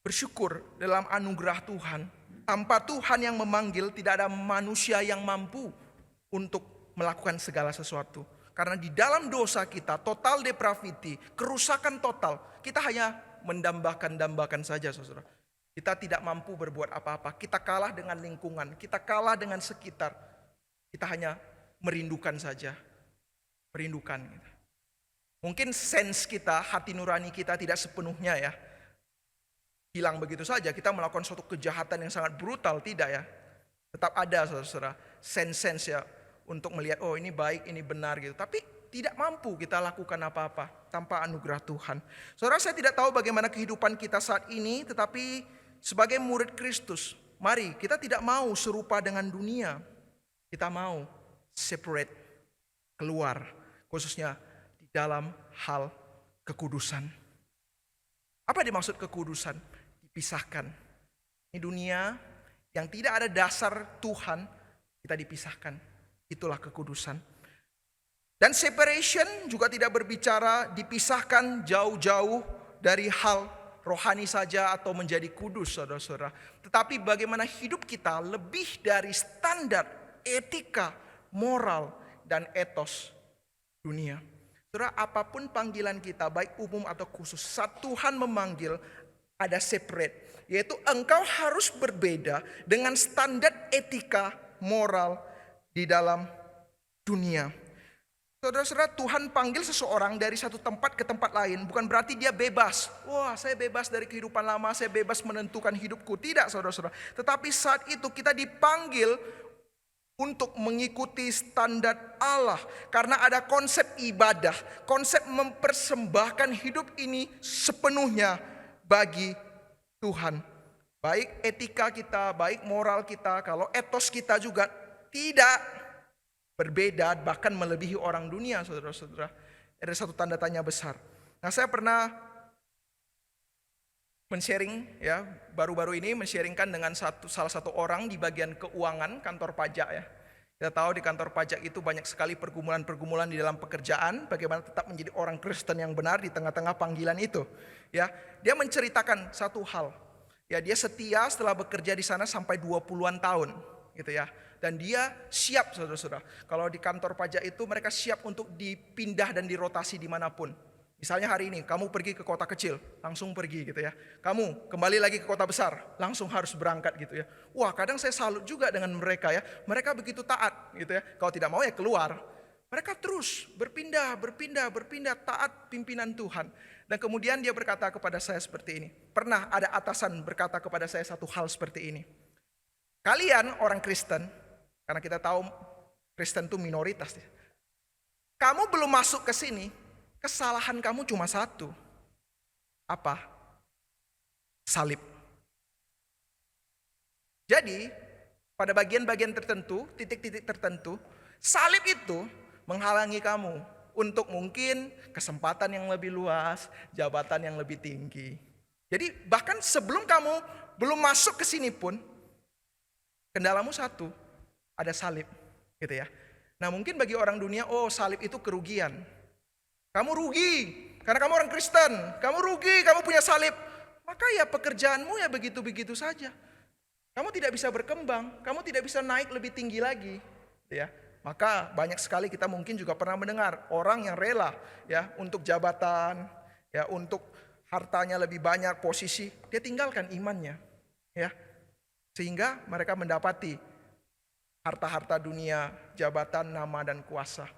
bersyukur dalam anugerah Tuhan. Tanpa Tuhan yang memanggil, tidak ada manusia yang mampu untuk melakukan segala sesuatu. Karena di dalam dosa kita, total depravity, kerusakan total, kita hanya mendambakan saja, saudara. Kita tidak mampu berbuat apa-apa. Kita kalah dengan lingkungan, kita kalah dengan sekitar. Kita hanya merindukan saja, merindukan. Mungkin sense kita, hati nurani kita tidak sepenuhnya ya hilang begitu saja. Kita melakukan suatu kejahatan yang sangat brutal, tidak ya. Tetap ada, saudara, sense ya untuk melihat, oh ini baik, ini benar gitu. Tapi tidak mampu kita lakukan apa-apa tanpa anugerah Tuhan. Saudara, saya tidak tahu bagaimana kehidupan kita saat ini, tetapi sebagai murid Kristus, mari kita tidak mau serupa dengan dunia. Kita mau separate, keluar, khususnya di dalam hal kekudusan. Apa dimaksud kekudusan? Dipisahkan. Ini dunia yang tidak ada dasar Tuhan, kita dipisahkan. Itulah kekudusan. Dan separation juga tidak berbicara dipisahkan jauh-jauh dari hal rohani saja atau menjadi kudus, saudara-saudara. Tetapi bagaimana hidup kita lebih dari standar etika, moral, dan etos dunia. Saudara, apapun panggilan kita, baik umum atau khusus, saat Tuhan memanggil ada separate. Yaitu engkau harus berbeda dengan standar etika, moral di dalam dunia. Saudara-saudara, Tuhan panggil seseorang dari satu tempat ke tempat lain, bukan berarti dia bebas. Wah, saya bebas dari kehidupan lama, saya bebas menentukan hidupku. Tidak, saudara-saudara. Tetapi saat itu kita dipanggil untuk mengikuti standar Allah. Karena ada konsep ibadah, konsep mempersembahkan hidup ini sepenuhnya bagi Tuhan. Baik etika kita, baik moral kita, kalau etos kita juga tidak berbeda, bahkan melebihi orang dunia, saudara-saudara. Ada satu tanda tanya besar. Nah, saya pernah men-sharing ya, baru-baru ini men-sharingkan dengan salah satu orang di bagian keuangan kantor pajak ya. Kita tahu di kantor pajak itu banyak sekali pergumulan-pergumulan di dalam pekerjaan, bagaimana tetap menjadi orang Kristen yang benar di tengah-tengah panggilan itu. Ya, dia menceritakan satu hal. Ya, dia setia setelah bekerja di sana sampai 20-an tahun, gitu ya. Dan dia siap, saudara-saudara. Kalau di kantor pajak itu mereka siap untuk dipindah dan dirotasi dimanapun. Misalnya hari ini kamu pergi ke kota kecil, langsung pergi gitu ya. Kamu kembali lagi ke kota besar, langsung harus berangkat gitu ya. Wah, kadang saya salut juga dengan mereka ya. Mereka begitu taat gitu ya. Kalau tidak mau ya keluar. Mereka terus berpindah, taat pimpinan Tuhan. Dan kemudian dia berkata kepada saya seperti ini. Pernah ada atasan berkata kepada saya satu hal seperti ini. Kalian orang Kristen, karena kita tahu Kristen itu minoritas. Kamu belum masuk ke sini, kesalahan kamu cuma satu. Apa? Salib. Jadi, pada bagian-bagian tertentu, titik-titik tertentu, salib itu menghalangi kamu untuk mungkin kesempatan yang lebih luas, jabatan yang lebih tinggi. Jadi, bahkan sebelum kamu belum masuk ke sini pun, kendalamu satu, ada salib, gitu ya. Nah, mungkin bagi orang dunia, oh salib itu kerugian. Kamu rugi, karena kamu orang Kristen. Kamu rugi, kamu punya salib. Maka ya pekerjaanmu ya begitu-begitu saja. Kamu tidak bisa berkembang, kamu tidak bisa naik lebih tinggi lagi, gitu ya. Maka banyak sekali kita mungkin juga pernah mendengar orang yang rela ya untuk jabatan, ya untuk hartanya lebih banyak, posisi, dia tinggalkan imannya, ya. Sehingga mereka mendapati harta-harta dunia, jabatan, nama, dan kuasa.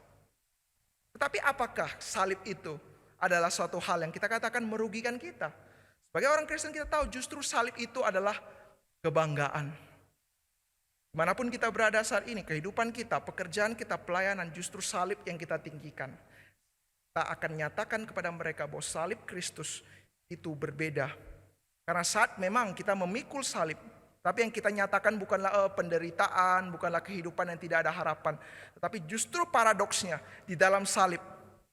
Tetapi apakah salib itu adalah suatu hal yang kita katakan merugikan kita? Sebagai orang Kristen kita tahu justru salib itu adalah kebanggaan. Dimanapun kita berada saat ini, kehidupan kita, pekerjaan kita, pelayanan, justru salib yang kita tinggikan. Kita akan nyatakan kepada mereka bahwa salib Kristus itu berbeda. Karena saat memang kita memikul salib, Tapi yang kita nyatakan bukanlah penderitaan, bukanlah kehidupan yang tidak ada harapan. Tetapi justru paradoksnya di dalam salib,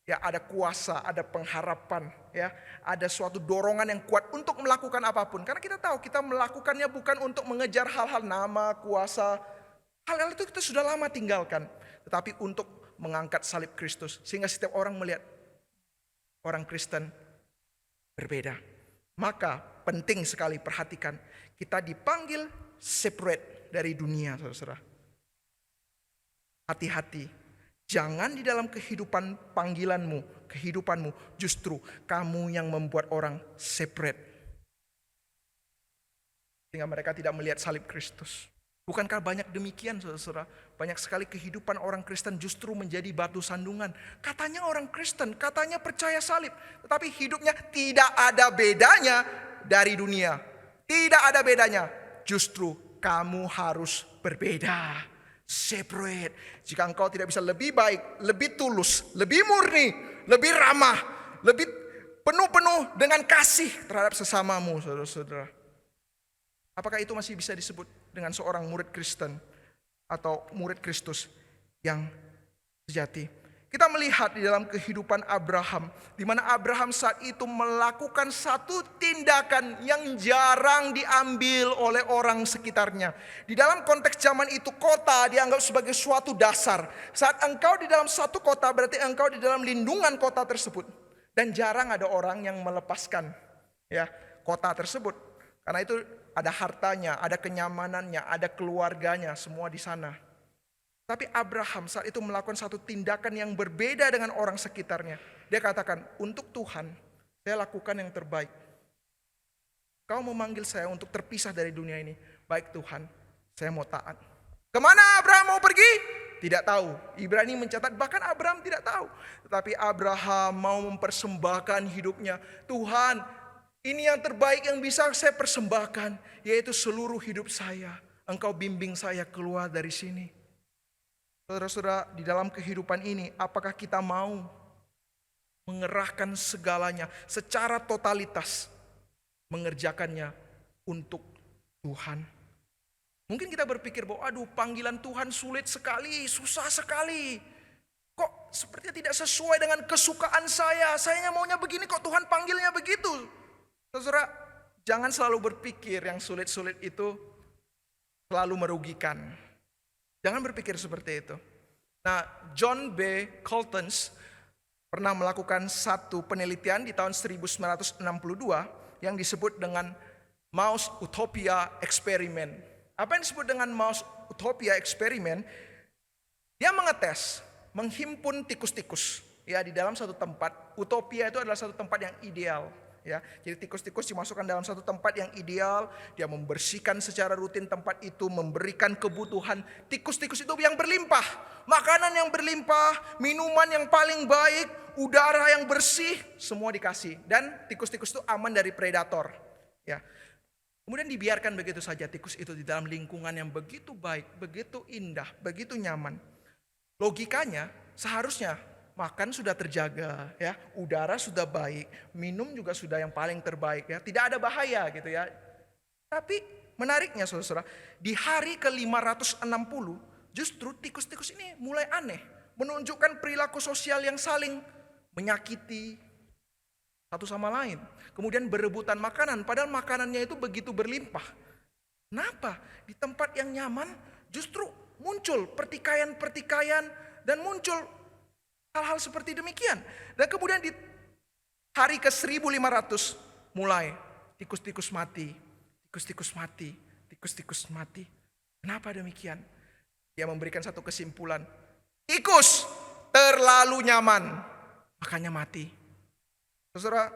ya ada kuasa, ada pengharapan, ya ada suatu dorongan yang kuat untuk melakukan apapun. Karena kita tahu kita melakukannya bukan untuk mengejar hal-hal nama, kuasa. Hal-hal itu kita sudah lama tinggalkan. Tetapi untuk mengangkat salib Kristus. Sehingga setiap orang melihat orang Kristen berbeda. Maka penting sekali perhatikan. Kita dipanggil separate dari dunia, saudara. Hati-hati. Jangan di dalam kehidupan panggilanmu, kehidupanmu, justru kamu yang membuat orang separate. Sehingga mereka tidak melihat salib Kristus. Bukankah banyak demikian, saudara? Banyak sekali kehidupan orang Kristen justru menjadi batu sandungan. Katanya orang Kristen, katanya percaya salib. Tetapi hidupnya tidak ada bedanya dari dunia. Tidak ada bedanya. Justru kamu harus berbeda. Separate. Jika engkau tidak bisa lebih baik, lebih tulus, lebih murni, lebih ramah, lebih penuh-penuh dengan kasih terhadap sesamamu, saudara-saudara. Apakah itu masih bisa disebut dengan seorang murid Kristen atau murid Kristus yang sejati? Kita melihat di dalam kehidupan Abraham, di mana Abraham saat itu melakukan satu tindakan yang jarang diambil oleh orang sekitarnya. Di dalam konteks zaman itu, kota dianggap sebagai suatu dasar. Saat engkau di dalam satu kota, berarti engkau di dalam lindungan kota tersebut. Dan jarang ada orang yang melepaskan ya kota tersebut. Karena itu ada hartanya, ada kenyamanannya, ada keluarganya, semua di sana. Tapi Abraham saat itu melakukan satu tindakan yang berbeda dengan orang sekitarnya. Dia katakan, untuk Tuhan, saya lakukan yang terbaik. Kau memanggil saya untuk terpisah dari dunia ini. Baik Tuhan, saya mau taat. Kemana Abraham mau pergi? Tidak tahu. Ibrani mencatat, bahkan Abraham tidak tahu. Tetapi Abraham mau mempersembahkan hidupnya. Tuhan, ini yang terbaik yang bisa saya persembahkan, yaitu seluruh hidup saya. Engkau bimbing saya keluar dari sini. Saudara-saudara, di dalam kehidupan ini, apakah kita mau mengerahkan segalanya secara totalitas, mengerjakannya untuk Tuhan? Mungkin kita berpikir bahwa, aduh panggilan Tuhan sulit sekali, susah sekali. Kok sepertinya tidak sesuai dengan kesukaan saya. Sayanya maunya begini, kok Tuhan panggilnya begitu. Saudara, jangan selalu berpikir yang sulit-sulit itu selalu merugikan. Jangan berpikir seperti itu. Nah, John B. Coltons pernah melakukan satu penelitian di tahun 1962 yang disebut dengan Mouse Utopia Experiment. Apa yang disebut dengan Mouse Utopia Experiment? Dia mengetes, menghimpun tikus-tikus ya di dalam satu tempat. Utopia itu adalah satu tempat yang ideal. Ya, jadi tikus-tikus dimasukkan dalam satu tempat yang ideal, dia membersihkan secara rutin tempat itu, memberikan kebutuhan. Tikus-tikus itu yang berlimpah, makanan yang berlimpah, minuman yang paling baik, udara yang bersih, semua dikasih. Dan tikus-tikus itu aman dari predator. Ya. Kemudian dibiarkan begitu saja tikus itu di dalam lingkungan yang begitu baik, begitu indah, begitu nyaman. Logikanya seharusnya makan sudah terjaga, ya, udara sudah baik, minum juga sudah yang paling terbaik, ya, tidak ada bahaya gitu ya. Tapi menariknya saudara, di hari ke-560 justru tikus-tikus ini mulai aneh, menunjukkan perilaku sosial yang saling menyakiti satu sama lain. Kemudian berebutan makanan, padahal makanannya itu begitu berlimpah. Kenapa? Di tempat yang nyaman justru muncul pertikaian-pertikaian dan muncul hal-hal seperti demikian. Dan kemudian di hari ke-1500 mulai tikus-tikus mati, tikus-tikus mati, tikus-tikus mati. Kenapa demikian? Dia memberikan satu kesimpulan. Tikus terlalu nyaman, makanya mati. Saudara,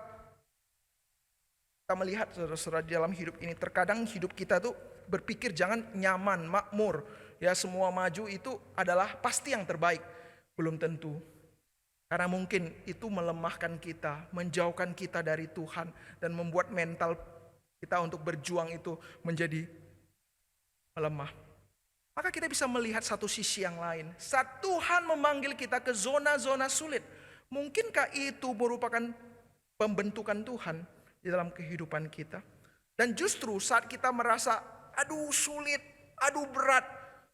kita melihat saudara-saudara di dalam hidup ini, terkadang hidup kita tuh berpikir jangan nyaman, makmur. Ya, semua maju itu adalah pasti yang terbaik. Belum tentu. Karena mungkin itu melemahkan kita, menjauhkan kita dari Tuhan, dan membuat mental kita untuk berjuang itu menjadi melemah. Maka kita bisa melihat satu sisi yang lain. Saat Tuhan memanggil kita ke zona-zona sulit, mungkinkah itu merupakan pembentukan Tuhan di dalam kehidupan kita? Dan justru saat kita merasa, aduh sulit, aduh berat.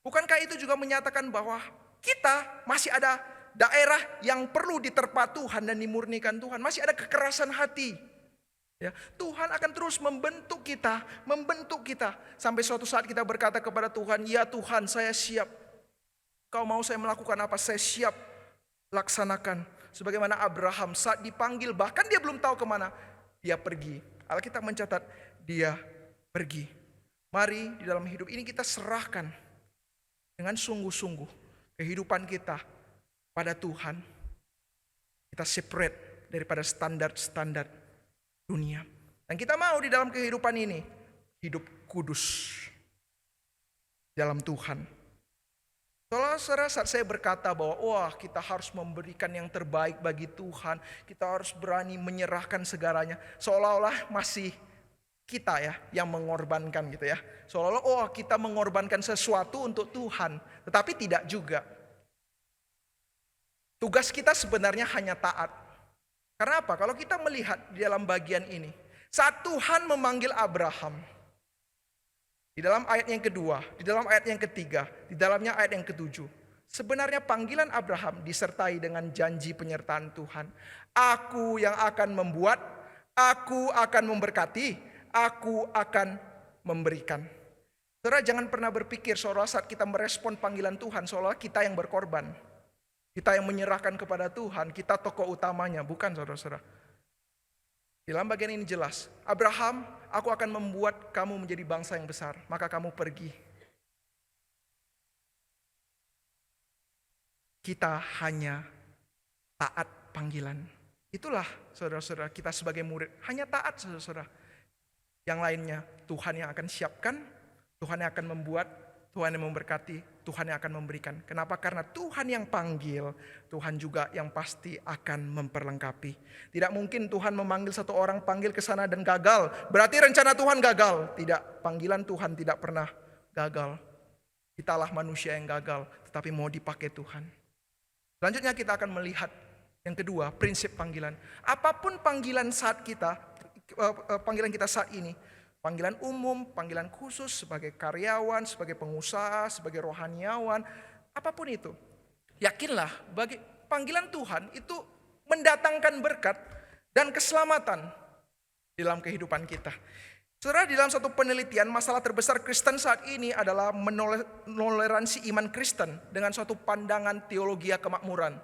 Bukankah itu juga menyatakan bahwa kita masih ada daerah yang perlu diterpa Tuhan dan dimurnikan Tuhan. Masih ada kekerasan hati. Ya, Tuhan akan terus membentuk kita. Sampai suatu saat kita berkata kepada Tuhan, ya Tuhan saya siap. Kau mau saya melakukan apa, saya siap laksanakan. Sebagaimana Abraham saat dipanggil, bahkan dia belum tahu kemana, dia pergi. Alkitab mencatat, dia pergi. Mari di dalam hidup ini kita serahkan dengan sungguh-sungguh kehidupan kita pada Tuhan. Kita separate daripada standar-standar dunia. Dan kita mau di dalam kehidupan ini hidup kudus dalam Tuhan. Saudara, saat saya berkata bahwa wah kita harus memberikan yang terbaik bagi Tuhan, kita harus berani menyerahkan segalanya, seolah-olah masih kita ya yang mengorbankan gitu ya. Seolah-olah kita mengorbankan sesuatu untuk Tuhan, tetapi tidak juga. Tugas kita sebenarnya hanya taat. Karena apa? Kalau kita melihat di dalam bagian ini, saat Tuhan memanggil Abraham, di dalam ayat yang kedua, di dalam ayat yang ketiga, di dalamnya ayat yang ketujuh, sebenarnya panggilan Abraham disertai dengan janji penyertaan Tuhan. Aku yang akan membuat, aku akan memberkati, aku akan memberikan. Saudara, jangan pernah berpikir seolah saat kita merespon panggilan Tuhan, seolah kita yang berkorban. Kita yang menyerahkan kepada Tuhan, kita tokoh utamanya. Bukan saudara-saudara. Di dalam bagian ini jelas, Abraham, aku akan membuat kamu menjadi bangsa yang besar, maka kamu pergi. Kita hanya taat panggilan. Itulah saudara-saudara kita sebagai murid, hanya taat saudara-saudara. Yang lainnya Tuhan yang akan siapkan, Tuhan yang akan membuat, Tuhan yang memberkati, Tuhan yang akan memberikan. Kenapa? Karena Tuhan yang panggil, Tuhan juga yang pasti akan memperlengkapi. Tidak mungkin Tuhan memanggil satu orang, panggil ke sana dan gagal. Berarti rencana Tuhan gagal. Tidak, panggilan Tuhan tidak pernah gagal. Kitalah manusia yang gagal, tetapi mau dipakai Tuhan. Selanjutnya kita akan melihat yang kedua, prinsip panggilan. Apapun panggilan saat kita, panggilan kita saat ini, panggilan umum, panggilan khusus sebagai karyawan, sebagai pengusaha, sebagai rohaniawan, apapun itu. Yakinlah bagi panggilan Tuhan itu mendatangkan berkat dan keselamatan dalam kehidupan kita. Saudara, di dalam satu penelitian, masalah terbesar Kristen saat ini adalah menoleransi iman Kristen dengan suatu pandangan teologi kemakmuran.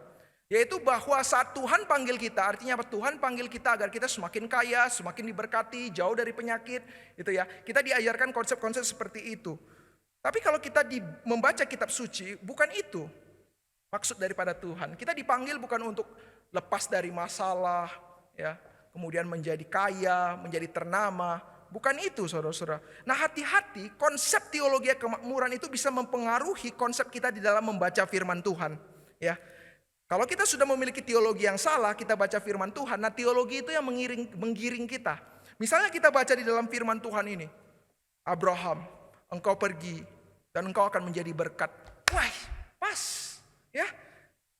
Yaitu bahwa saat Tuhan panggil kita, artinya apa? Tuhan panggil kita agar kita semakin kaya, semakin diberkati, jauh dari penyakit, itu ya. Kita diajarkan konsep-konsep seperti itu. Tapi kalau kita membaca kitab suci, bukan itu maksud daripada Tuhan. Kita dipanggil bukan untuk lepas dari masalah, ya, kemudian menjadi kaya, menjadi ternama. Bukan itu, saudara-saudara. Nah, hati-hati, konsep teologi kemakmuran itu bisa mempengaruhi konsep kita di dalam membaca firman Tuhan, ya. Kalau kita sudah memiliki teologi yang salah, kita baca firman Tuhan, nah teologi itu yang menggiring kita. Misalnya kita baca di dalam firman Tuhan ini, Abraham, engkau pergi dan engkau akan menjadi berkat. Wah, pas, ya.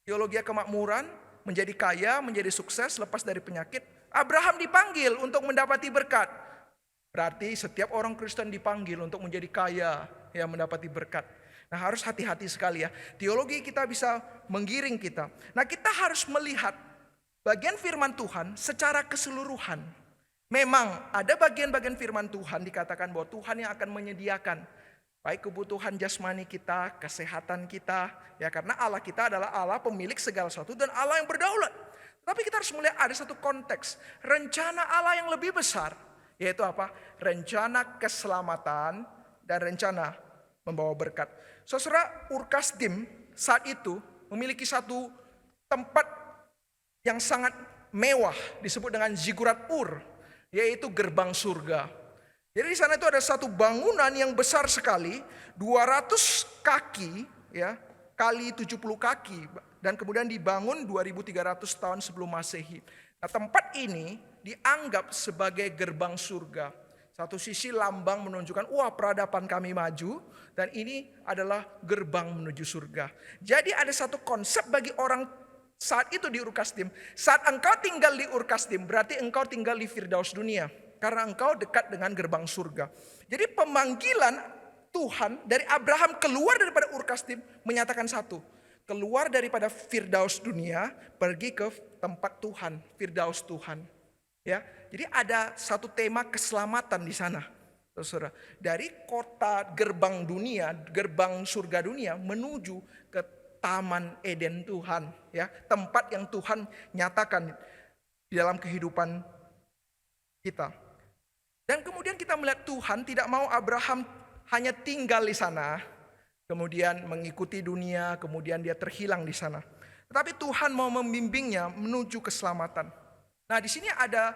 Teologi kemakmuran, menjadi kaya, menjadi sukses, lepas dari penyakit. Abraham dipanggil untuk mendapati berkat. Berarti setiap orang Kristen dipanggil untuk menjadi kaya, ya, mendapati berkat. Nah, harus hati-hati sekali ya. Teologi kita bisa menggiring kita. Nah, kita harus melihat bagian firman Tuhan secara keseluruhan. Memang ada bagian-bagian firman Tuhan dikatakan bahwa Tuhan yang akan menyediakan baik kebutuhan jasmani kita, kesehatan kita, ya, karena Allah kita adalah Allah pemilik segala sesuatu dan Allah yang berdaulat. Tapi kita harus melihat ada satu konteks, rencana Allah yang lebih besar, yaitu apa? Rencana keselamatan dan rencana membawa berkat. Saudara, Ur Kasdim saat itu memiliki satu tempat yang sangat mewah disebut dengan Zigurat Ur, yaitu gerbang surga. Jadi di sana itu ada satu bangunan yang besar sekali, 200 kaki, ya, kali 70 kaki, dan kemudian dibangun 2300 tahun sebelum Masehi. Nah, tempat ini dianggap sebagai gerbang surga. Satu sisi lambang menunjukkan, wah, peradaban kami maju, dan ini adalah gerbang menuju surga. Jadi ada satu konsep bagi orang saat itu di Ur Kasdim. Saat engkau tinggal di Ur Kasdim, berarti engkau tinggal di Firdaus dunia. karena engkau dekat dengan gerbang surga. Jadi pemanggilan Tuhan dari Abraham keluar daripada Ur Kasdim menyatakan satu. Keluar daripada firdaus dunia, pergi ke tempat Tuhan, firdaus Tuhan. Ya, jadi ada satu tema keselamatan di sana. Saudara, dari kota gerbang dunia, gerbang surga dunia menuju ke Taman Eden Tuhan, ya, tempat yang Tuhan nyatakan di dalam kehidupan kita. Dan kemudian kita melihat Tuhan tidak mau Abraham hanya tinggal di sana, kemudian mengikuti dunia, kemudian dia terhilang di sana. Tetapi Tuhan mau membimbingnya menuju keselamatan. Nah, di sini ada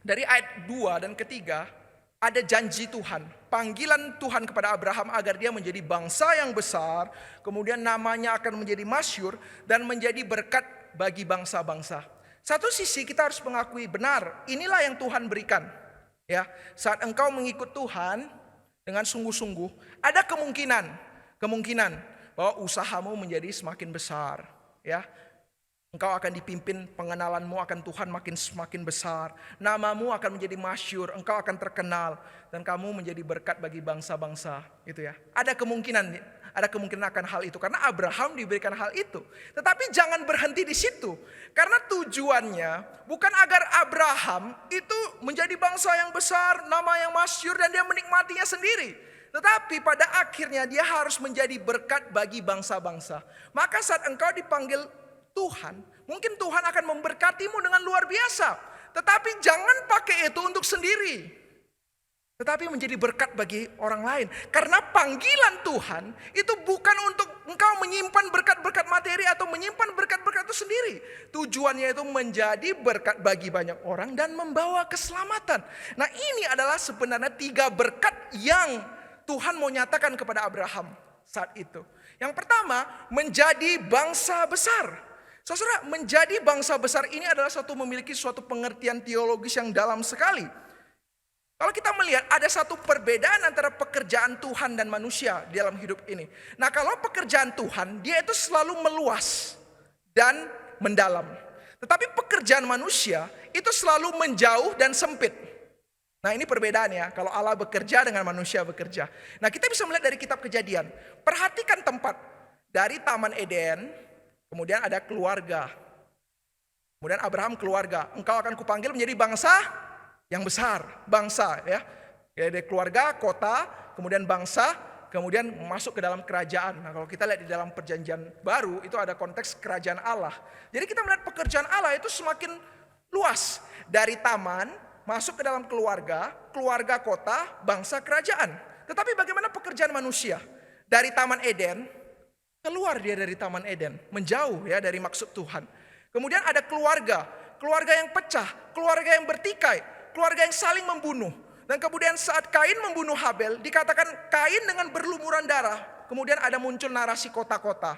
dari ayat 2 dan ketiga ada janji Tuhan, panggilan Tuhan kepada Abraham agar dia menjadi bangsa yang besar, kemudian namanya akan menjadi masyhur dan menjadi berkat bagi bangsa-bangsa. Satu sisi kita harus mengakui benar, inilah yang Tuhan berikan. Ya, saat engkau mengikut Tuhan dengan sungguh-sungguh, ada kemungkinan bahwa usahamu menjadi semakin besar, ya. Engkau akan dipimpin, pengenalanmu akan Tuhan semakin besar. Namamu akan menjadi masyhur, engkau akan terkenal dan kamu menjadi berkat bagi bangsa-bangsa, gitu ya. Ada kemungkinan akan hal itu karena Abraham diberikan hal itu. Tetapi jangan berhenti di situ. Karena tujuannya bukan agar Abraham itu menjadi bangsa yang besar, nama yang masyhur dan dia menikmatinya sendiri. Tetapi pada akhirnya dia harus menjadi berkat bagi bangsa-bangsa. Maka saat engkau dipanggil Tuhan, mungkin Tuhan akan memberkatimu dengan luar biasa. Tetapi jangan pakai itu untuk sendiri. Tetapi menjadi berkat bagi orang lain. Karena panggilan Tuhan itu bukan untuk engkau menyimpan berkat-berkat materi atau menyimpan berkat-berkat itu sendiri. Tujuannya itu menjadi berkat bagi banyak orang dan membawa keselamatan. Nah, ini adalah sebenarnya 3 berkat yang Tuhan mau nyatakan kepada Abraham saat itu. Yang pertama, menjadi bangsa besar. Saudara, menjadi bangsa besar ini adalah memiliki suatu pengertian teologis yang dalam sekali. Kalau kita melihat ada satu perbedaan antara pekerjaan Tuhan dan manusia di dalam hidup ini. Nah, kalau pekerjaan Tuhan, dia itu selalu meluas dan mendalam. Tetapi pekerjaan manusia itu selalu menjauh dan sempit. Nah, ini perbedaannya kalau Allah bekerja dengan manusia bekerja. Nah, kita bisa melihat dari kitab Kejadian. Perhatikan tempat dari Taman Eden, kemudian ada keluarga. Kemudian Abraham keluarga. Engkau akan kupanggil menjadi bangsa yang besar. Bangsa, ya. Dari keluarga, kota, kemudian bangsa, kemudian masuk ke dalam kerajaan. Nah, kalau kita lihat di dalam perjanjian baru, itu ada konteks kerajaan Allah. Jadi kita melihat pekerjaan Allah itu semakin luas. Dari taman, masuk ke dalam keluarga, keluarga kota, bangsa kerajaan. Tetapi bagaimana pekerjaan manusia? Dari Taman Eden, keluar dia dari Taman Eden, menjauh ya dari maksud Tuhan. Kemudian ada keluarga yang pecah, keluarga yang bertikai, keluarga yang saling membunuh. Dan kemudian saat Kain membunuh Habel, dikatakan Kain dengan berlumuran darah. Kemudian ada muncul narasi kota-kota.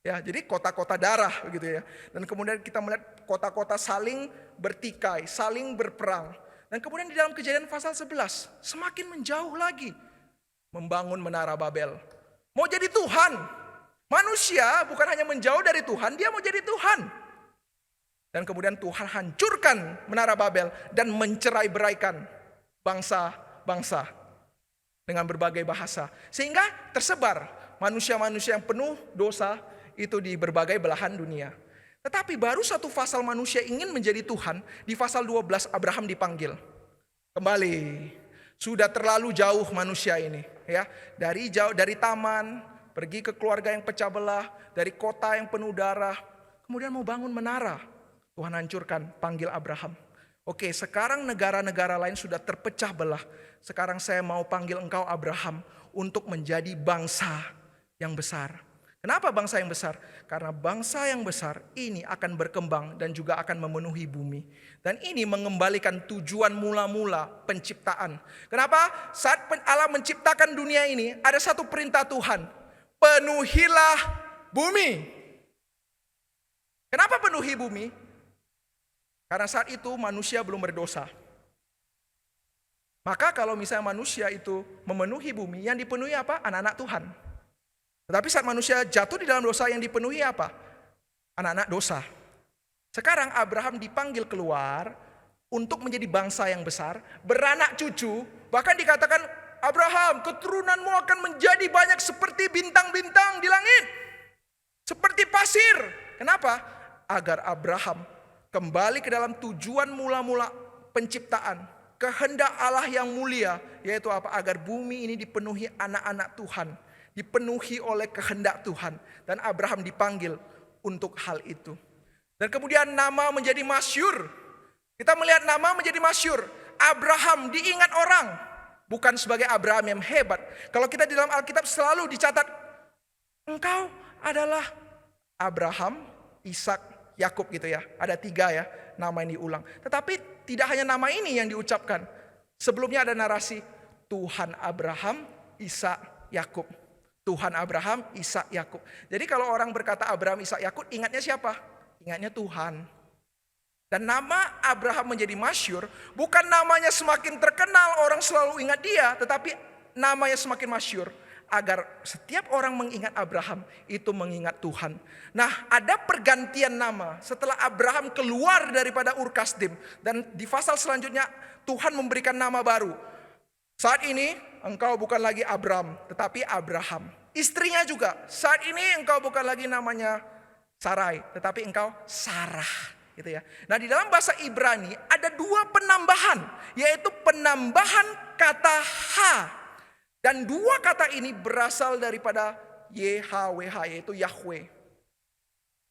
Ya, jadi kota-kota darah begitu ya. Dan kemudian kita melihat kota-kota saling bertikai, saling berperang. Dan kemudian di dalam Kejadian pasal 11, semakin menjauh lagi. Membangun menara Babel. Mau jadi Tuhan. Manusia bukan hanya menjauh dari Tuhan, dia mau jadi Tuhan. Dan kemudian Tuhan hancurkan menara Babel dan mencerai-beraikan bangsa-bangsa dengan berbagai bahasa. Sehingga tersebar manusia-manusia yang penuh dosa itu di berbagai belahan dunia. Tetapi baru satu pasal manusia ingin menjadi Tuhan, di pasal 12 Abraham dipanggil. Kembali, sudah terlalu jauh manusia ini, ya. Dari taman, pergi ke keluarga yang pecah belah, dari kota yang penuh darah, kemudian mau bangun menara. Tuhan hancurkan, panggil Abraham. Oke, sekarang negara-negara lain sudah terpecah belah. Sekarang saya mau panggil engkau Abraham untuk menjadi bangsa yang besar. Kenapa bangsa yang besar? Karena bangsa yang besar ini akan berkembang dan juga akan memenuhi bumi. Dan ini mengembalikan tujuan mula-mula penciptaan. Kenapa? Saat Allah menciptakan dunia ini, ada satu perintah Tuhan. Penuhilah bumi. Kenapa penuhi bumi? Karena saat itu manusia belum berdosa. Maka kalau misalnya manusia itu memenuhi bumi, yang dipenuhi apa? Anak-anak Tuhan. Tetapi saat manusia jatuh di dalam dosa, yang dipenuhi apa? Anak-anak dosa. Sekarang Abraham dipanggil keluar untuk menjadi bangsa yang besar, beranak cucu, bahkan dikatakan Abraham, keturunanmu akan menjadi banyak seperti bintang-bintang di langit, seperti pasir. Kenapa? Agar Abraham kembali ke dalam tujuan mula-mula penciptaan, kehendak Allah yang mulia, yaitu apa? Agar bumi ini dipenuhi anak-anak Tuhan, dipenuhi oleh kehendak Tuhan. Dan Abraham dipanggil untuk hal itu. Dan kemudian nama menjadi masyhur. Kita melihat nama menjadi masyhur. Abraham diingat orang, bukan sebagai Abraham yang hebat. Kalau kita di dalam Alkitab selalu dicatat, engkau adalah Abraham, Ishak, Yakub gitu ya. Ada 3 ya nama yang diulang. Tetapi tidak hanya nama ini yang diucapkan. Sebelumnya ada narasi Tuhan Abraham, Ishak, Yakub. Tuhan Abraham, Ishak, Yakub. Jadi kalau orang berkata Abraham, Ishak, Yakub, ingatnya siapa? Ingatnya Tuhan. Dan nama Abraham menjadi masyhur, bukan namanya semakin terkenal orang selalu ingat dia, tetapi namanya semakin masyhur agar setiap orang mengingat Abraham itu mengingat Tuhan. Nah, ada pergantian nama setelah Abraham keluar daripada Ur Kasdim, dan di pasal selanjutnya Tuhan memberikan nama baru. Saat ini engkau bukan lagi Abram, tetapi Abraham. Istrinya juga, saat ini engkau bukan lagi namanya Sarai, tetapi engkau Sarah. Gitu ya. Nah, di dalam bahasa Ibrani ada 2 penambahan, yaitu penambahan kata ha. Dan 2 kata ini berasal daripada YHWH, yaitu Yahweh.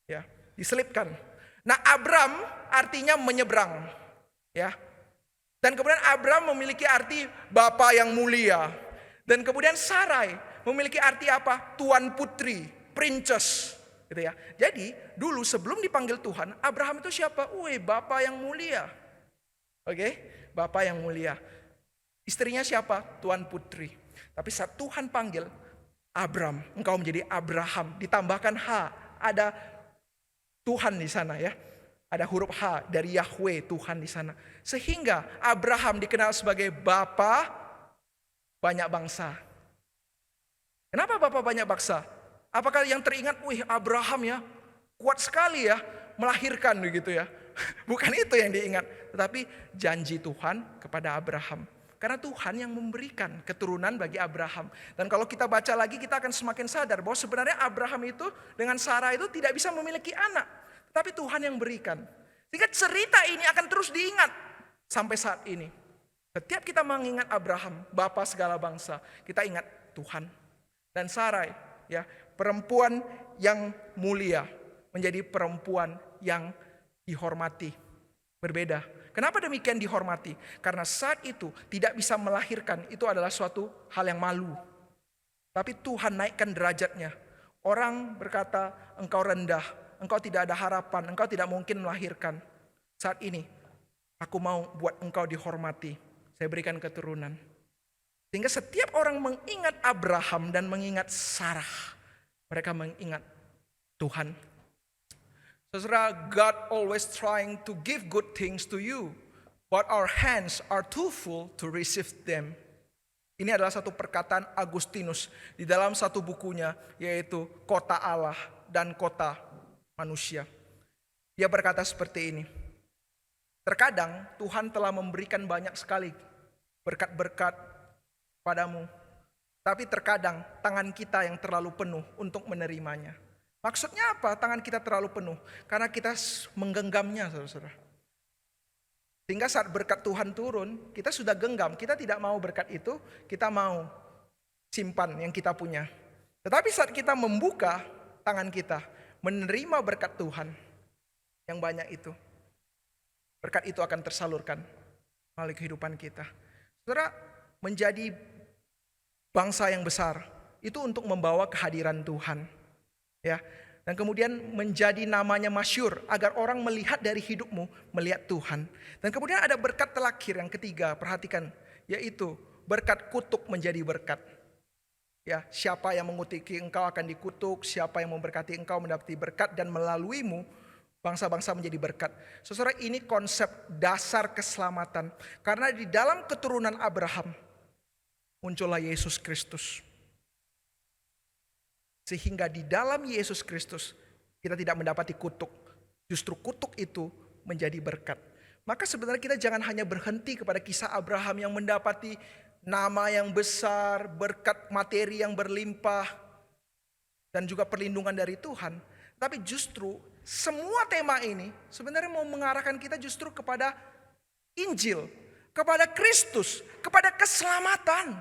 Ya, diselipkan. Nah, Abram artinya menyeberang. Ya. Dan kemudian Abram memiliki arti bapa yang mulia. Dan kemudian Sarai memiliki arti apa? Tuan putri, princess. Gitu ya. Jadi dulu sebelum dipanggil Tuhan, Abraham itu siapa? Bapa yang mulia. Oke, bapa yang mulia. Istrinya siapa? Tuan putri. Tapi saat Tuhan panggil Abram, engkau menjadi Abraham, ditambahkan H, ada Tuhan di sana ya. Ada huruf H dari Yahweh, Tuhan di sana. Sehingga Abraham dikenal sebagai bapa banyak bangsa. Kenapa bapa banyak bangsa? Apakah yang teringat, Abraham ya, kuat sekali ya, melahirkan begitu ya. Bukan itu yang diingat, tetapi janji Tuhan kepada Abraham. Karena Tuhan yang memberikan keturunan bagi Abraham. Dan kalau kita baca lagi, kita akan semakin sadar bahwa sebenarnya Abraham itu dengan Sarah itu tidak bisa memiliki anak. Tapi Tuhan yang berikan. Sehingga cerita ini akan terus diingat sampai saat ini. Setiap kita mengingat Abraham, bapa segala bangsa, kita ingat Tuhan. Dan Sarai, ya, perempuan yang mulia menjadi perempuan yang dihormati. Berbeda. Kenapa demikian dihormati? Karena saat itu tidak bisa melahirkan, itu adalah suatu hal yang malu. Tapi Tuhan naikkan derajatnya. Orang berkata, engkau rendah, engkau tidak ada harapan, engkau tidak mungkin melahirkan. Saat ini, aku mau buat engkau dihormati. Saya berikan keturunan. Sehingga setiap orang mengingat Abraham dan mengingat Sarah, mereka mengingat Tuhan. Saudara, God always trying to give good things to you, but our hands are too full to receive them. Ini adalah satu perkataan Agustinus di dalam satu bukunya, yaitu Kota Allah dan Kota Manusia. Dia berkata seperti ini. Terkadang Tuhan telah memberikan banyak sekali berkat-berkat padamu, tapi terkadang tangan kita yang terlalu penuh untuk menerimanya. Maksudnya apa? Tangan kita terlalu penuh karena kita menggenggamnya, saudara-saudara. Sehingga saat berkat Tuhan turun, kita sudah genggam, kita tidak mau berkat itu, kita mau simpan yang kita punya. Tetapi saat kita membuka tangan kita, menerima berkat Tuhan yang banyak itu, berkat itu akan tersalurkan melalui kehidupan kita. Saudara, menjadi bangsa yang besar itu untuk membawa kehadiran Tuhan. Ya, dan kemudian menjadi namanya masyhur agar orang melihat dari hidupmu, melihat Tuhan. Dan kemudian ada berkat terakhir yang ketiga, perhatikan, yaitu berkat kutuk menjadi berkat. Ya, siapa yang mengutiki engkau akan dikutuk, siapa yang memberkati engkau mendapati berkat, dan melaluimu bangsa-bangsa menjadi berkat. Saudara, ini konsep dasar keselamatan. Karena di dalam keturunan Abraham muncullah Yesus Kristus. Sehingga di dalam Yesus Kristus kita tidak mendapati kutuk. Justru kutuk itu menjadi berkat. maka sebenarnya kita jangan hanya berhenti kepada kisah Abraham yang mendapati nama yang besar, berkat materi yang berlimpah, dan juga perlindungan dari Tuhan. Tapi justru semua tema ini sebenarnya mau mengarahkan kita justru kepada Injil, kepada Kristus, kepada keselamatan.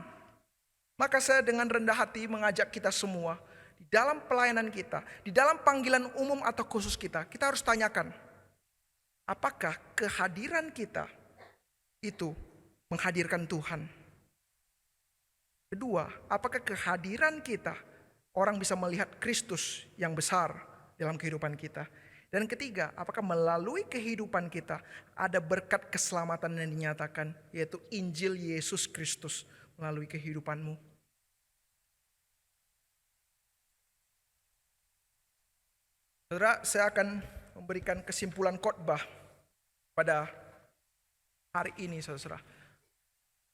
Maka saya dengan rendah hati mengajak kita semua, di dalam pelayanan kita, di dalam panggilan umum atau khusus kita harus tanyakan, apakah kehadiran kita itu menghadirkan Tuhan? Kedua, apakah kehadiran kita orang bisa melihat Kristus yang besar dalam kehidupan kita? Dan ketiga, apakah melalui kehidupan kita ada berkat keselamatan yang dinyatakan, yaitu Injil Yesus Kristus melalui kehidupanmu? Saudara, saya akan memberikan kesimpulan khotbah pada hari ini, saudara.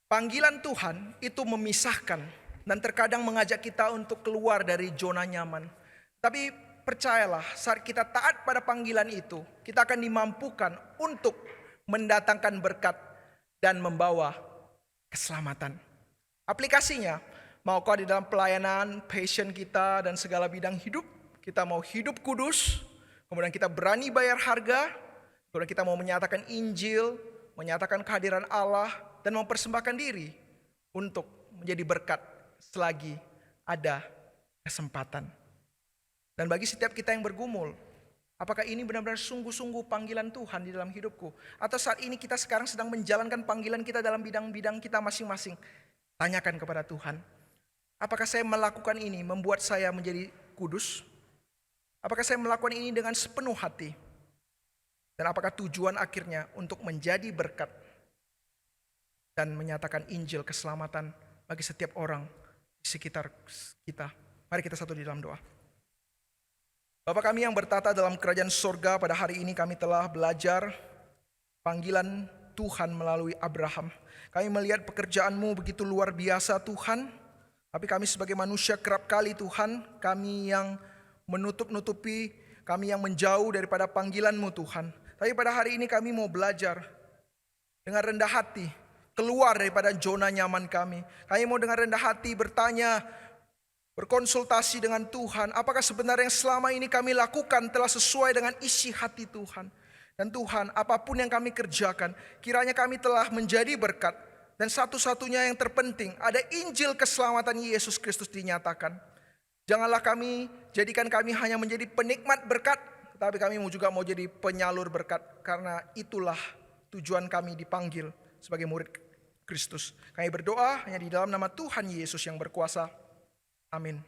Panggilan Tuhan itu memisahkan dan terkadang mengajak kita untuk keluar dari zona nyaman. Tapi percayalah, saat kita taat pada panggilan itu, kita akan dimampukan untuk mendatangkan berkat dan membawa keselamatan. Aplikasinya, maukah di dalam pelayanan, passion kita dan segala bidang hidup, kita mau hidup kudus, kemudian kita berani bayar harga, kemudian kita mau menyatakan Injil, menyatakan kehadiran Allah, dan mempersembahkan diri untuk menjadi berkat selagi ada kesempatan. Dan bagi setiap kita yang bergumul, apakah ini benar-benar sungguh-sungguh panggilan Tuhan di dalam hidupku? Atau saat ini kita sekarang sedang menjalankan panggilan kita dalam bidang-bidang kita masing-masing? Tanyakan kepada Tuhan, apakah saya melakukan ini membuat saya menjadi kudus? Apakah saya melakukan ini dengan sepenuh hati? Dan apakah tujuan akhirnya untuk menjadi berkat dan menyatakan Injil keselamatan bagi setiap orang di sekitar kita? Mari kita satu di dalam doa. Bapa kami yang bertata dalam kerajaan sorga, pada hari ini kami telah belajar panggilan Tuhan melalui Abraham. Kami melihat pekerjaan-Mu begitu luar biasa Tuhan, tapi kami sebagai manusia kerap kali Tuhan, kami yang menutup-nutupi, kami yang menjauh daripada panggilan-Mu Tuhan. Tapi pada hari ini kami mau belajar dengan rendah hati, keluar daripada zona nyaman kami. Kami mau dengan rendah hati bertanya, berkonsultasi dengan Tuhan, apakah sebenarnya yang selama ini kami lakukan telah sesuai dengan isi hati Tuhan. Dan Tuhan, apapun yang kami kerjakan, kiranya kami telah menjadi berkat. Dan satu-satunya yang terpenting, ada Injil keselamatan Yesus Kristus dinyatakan. Janganlah jadikan kami hanya menjadi penikmat berkat, tapi kami juga mau jadi penyalur berkat. Karena itulah tujuan kami dipanggil sebagai murid Kristus. Kami berdoa hanya di dalam nama Tuhan Yesus yang berkuasa. Amin.